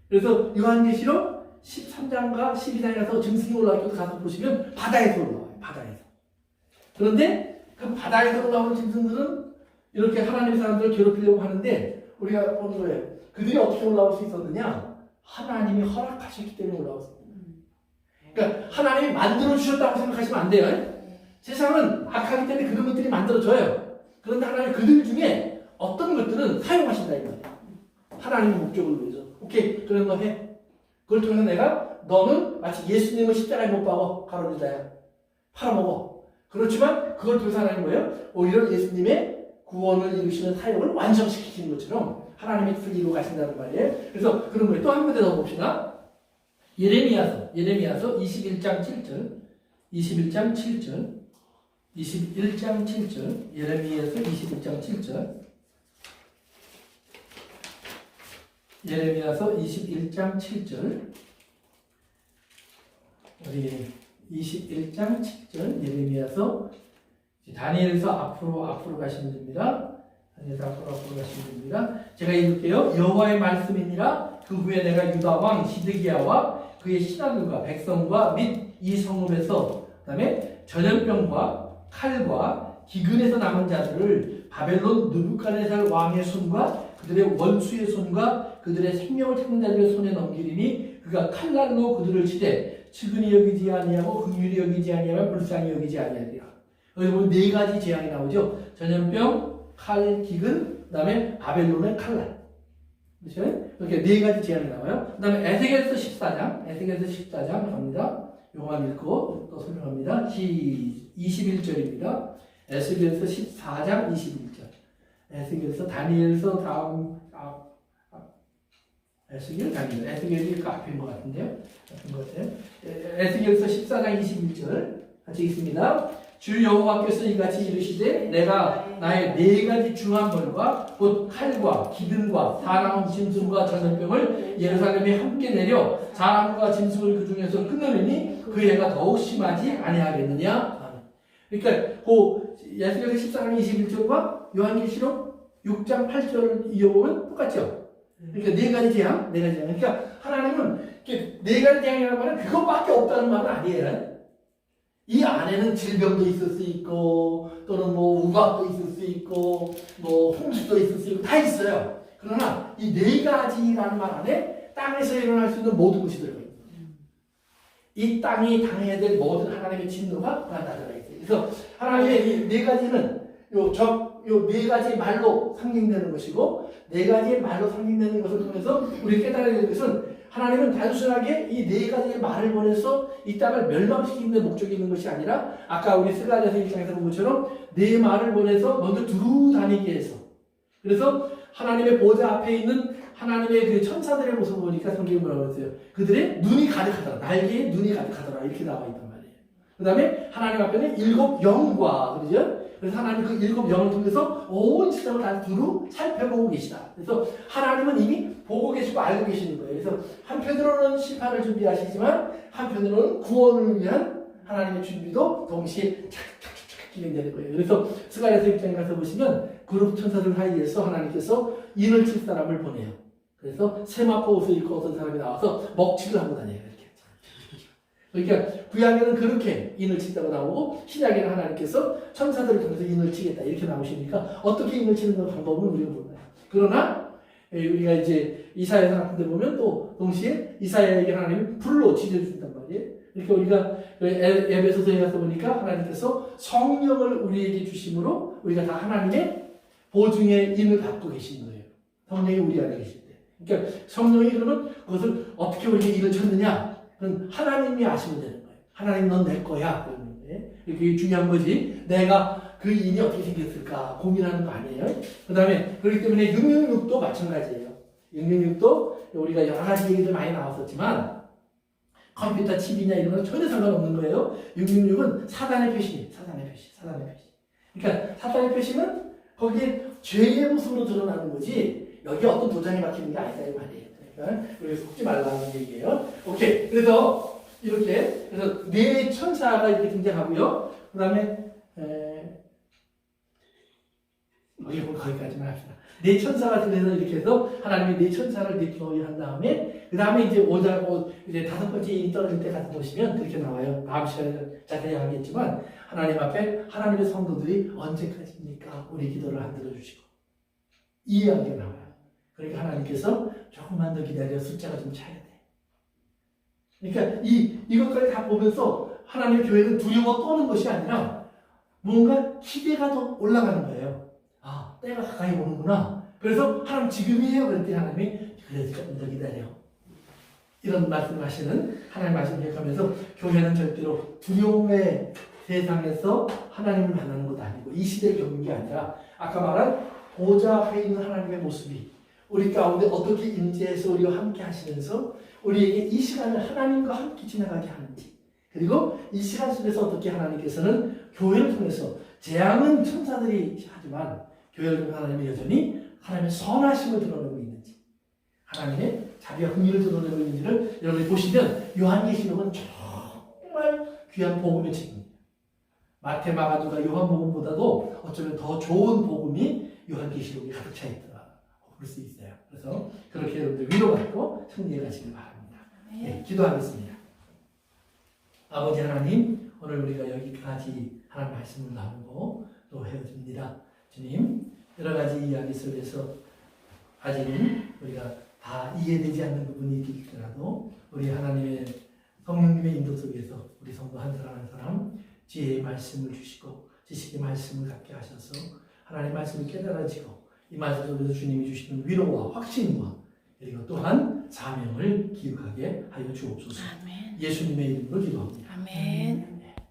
그래서 요한계시록 13장과 12장에 가서 짐승이 올라올 때도 가서 보시면 바다에서 올라와요. 바다에서. 그런데 그 바다에서 올라오는 짐승들은 이렇게 하나님의 사람들을 괴롭히려고 하는데 우리가 보는 거예요. 그들이 어떻게 올라올 수 있었느냐? 하나님이 허락하셨기 때문에 올라왔습니다. 그러니까 하나님이 만들어주셨다고 생각하시면 안 돼요. 세상은 악하기 때문에 그런 것들이 만들어져요. 그런데 하나님 그들 중에 어떤 것들은 사용하신다 이거예요. 하나님의 목적을 위해서. 오케이, 그런 거 해. 그걸 통해서 너는 마치 예수님을 십자가에 못 박아 가로주다야. 팔아먹어. 그렇지만 그걸 통해서 하나님 뭐예요? 오히려 예수님의 구원을 이루시는 사역을 완성시키는 것처럼 하나님의 뜻을 이루어 가신다는 말이에요. 그래서 그런 거예요. 또 한 군데 더 봅시다. 예레미야서 21장 7절. 예레미야서 21장 7절. 예레미야서 21장 7절. 우리 21장 7절 예레미야서 다니엘서 앞으로 가시면 됩니다. 다니엘서 앞으로 가시면 됩니다. 제가 읽을게요. 여호와의 말씀이니라. 그 후에 내가 유다 왕 시드기야와 그의 신하들과 백성과 및 이 성읍에서 그다음에 전염병과 칼과 기근에서 남은 자들을 바벨론 느부갓네살 왕의 손과 그들의 원수의 손과 그들의 생명을 찾는 자들의 손에 넘기리니 그가 칼날로 그들을 치되 측은히 여기지 아니하고 긍휼히 여기지 아니하며 불쌍히 여기지 아니하리라. 여기 보면 네 가지 재앙이 나오죠. 전염병, 칼, 기근, 그 다음에 바벨론의 칼날. 그렇죠? 이렇게 네 가지 재앙이 나와요. 그 다음에 에스겔서 14장 갑니다. 요거만 읽고 또 설명합니다. 21절입니다. 에스겔서 14장 21절. 에스겔서 다니엘서 에스겔이 그 앞인 것 같은데요. 에스겔서 14장 21절 같이 읽습니다. 주 여호와께서 이같이 이르시되 내가 나의 네 가지 중한 벌과 곧 칼과 기근과 사나운 짐승과 전염병을 예루살렘에 함께 내려 사람과 짐승을 그 중에서 끊으리니 그 해가 더욱 심하지 아니하겠느냐. 그러니까 그 에스겔서 14장 21절과 요한계시록 6장 8절을 이어보면 똑같죠. 그러니까 네 가지 재앙. 그러니까 하나님은 네 가지 재앙이라는 말은 그것밖에 없다는 말은 아니에요. 이 안에는 질병도 있을 수 있고, 또는 뭐 우박도 있을 수 있고, 뭐 홍수도 있을 수 있고, 다 있어요. 그러나 이 네 가지라는 말 안에 땅에서 일어날 수 있는 모든 것이 들어가 있어요. 이 땅이 당해야 될 모든 하나님의 진노가 다 들어가 있어요. 그래서 하나님의 이 네 가지는 요 네 가지 말로 상징되는 것이고, 네 가지의 말로 상징되는 것을 통해서 우리 깨달아야 될 것은 하나님은 단순하게 이 네 가지의 말을 보내서 이 땅을 멸망시키는 데 목적이 있는 것이 아니라 아까 우리 스가랴서 1장에서 본 것처럼 네 말을 보내서 먼저 두루 다니게 해서 그래서 하나님의 보좌 앞에 있는 하나님의 그 천사들의 모습을 보니까 성경이 뭐라고 했어요? 그들의 눈이 가득하더라. 날개에 눈이 가득하더라. 이렇게 나와 있단 말이에요. 그 다음에 하나님 앞에는 7 영과 그러죠? 그래서 하나님 그 7 영을 통해서 온 세상을 다 두루 살펴보고 계시다. 그래서 하나님은 이미 보고 계시고 알고 계시는 거예요. 그래서 한편으로는 심판을 준비하시지만 한편으로는 구원을 위한 하나님의 준비도 동시에 착착착착 진행되는 거예요. 그래서 스가랴서 1장에 가서 보시면 그룹 천사들 사이에서 하나님께서 인을 칠 사람을 보내요. 그래서 세마포 옷을 입고 어떤 사람이 나와서 먹칠을 하고 다녀요. 그러니까 구약에는 그렇게 인을 친다고 나오고 신약에는 하나님께서 천사들을 통해서 인을 치겠다 이렇게 나오시니까 어떻게 인을 치는 방법은 우리가 몰라요. 그러나 우리가 이제 이사야 같은 데 보면 또 동시에 이사야에게 하나님이 불로 지져준단 말이에요. 그러니까 우리가 에베소서에 가서 보니까 하나님께서 성령을 우리에게 주심으로 우리가 다 하나님의 보증의 인을 갖고 계신 거예요. 성령이 우리 안에 계실 때. 그러니까 성령이 그러면 그것을 어떻게 우리에게 인을 쳤느냐? 그건 하나님이 아시면 되는 거예요. 하나님 넌 내 거야. 그러는데 그게 중요한 거지. 내가 그 인이 어떻게 생겼을까 고민하는 거 아니에요. 그 다음에 그렇기 때문에 666도 마찬가지예요. 666도 우리가 여러 가지 얘기들 많이 나왔었지만 컴퓨터 칩이냐 이런 건 전혀 상관없는 거예요. 666은 사단의 표시예요. 사단의 표시. 그러니까 사단의 표시는 거기에 죄의 모습으로 드러나는 거지 여기에 어떤 도장이 박히는 게 아니다 이 말이에요. 우리가 속지 말라는 얘기예요. 오케이. 그래서 이렇게 그래서 네 천사가 이렇게 등장하고요. 그 다음에 거기까지만 합시다. 네 천사가 등장해서 이렇게 해서 하나님이 네 천사를 디플로이 한 다음에 그 다음에 이제 이제 5번째 인이 떨어질 때 가서 보시면 그렇게 나와요. 다음 시간에 자세히 하겠지만 하나님 앞에 하나님의 성도들이 언제까지입니까? 우리 기도를 안 들어주시고 이 이야기가 나와요. 그러니까 하나님께서 조금만 더 기다려 숫자가 좀 차야 돼. 그러니까 이것까지 다 보면서 하나님의 교회는 두려워 떠는 것이 아니라 뭔가 기대가 더 올라가는 거예요. 아, 때가 가까이 오는구나. 그래서 하나님 지금이에요. 그랬더니 하나님이 그래 조금 더 기다려. 이런 말씀을 하시는 하나님 말씀을 기억하면서 교회는 절대로 두려움의 세상에서 하나님을 만나는 것 아니고 이 시대를 겪는 게 아니라 아까 말한 보좌 앞에 있는 하나님의 모습이 우리 가운데 어떻게 임재해서 우리와 함께 하시면서 우리에게 이 시간을 하나님과 함께 지나가게 하는지 그리고 이 시간 속에서 어떻게 하나님께서는 교회를 통해서 재앙은 천사들이 하지만 교회를 통해 하나님이 여전히 하나님의 선하심을 드러내고 있는지 하나님의 자비와 긍휼을 드러내고 있는지를 여러분이 보시면 요한계시록은 정말 귀한 복음의 책입니다. 마태, 마가두가 요한복음보다도 어쩌면 더 좋은 복음이 요한계시록에 가득 차 있더라. 볼 수 있어요. 그래서 그렇게 여러분들 위로받고 승리해 가시길 바랍니다. 네, 기도하겠습니다. 아버지 하나님, 오늘 우리가 여기까지 하나님 말씀을 나누고 또 헤어집니다. 주님, 여러 가지 이야기 속에서 아직은 우리가 다 이해되지 않는 부분이 있더라도 우리 하나님의 성령님의 인도 속에서 우리 성도 한 사람 한 사람 지혜의 말씀을 주시고 지식의 말씀을 갖게 하셔서 하나님의 말씀을 깨달아지고 이 말씀 속에서 주님이 주시는 위로와 확신과 그리고 또한 사명을 기억하게 하여 주옵소서. 아멘. 예수님의 이름으로 기도합니다. 아멘.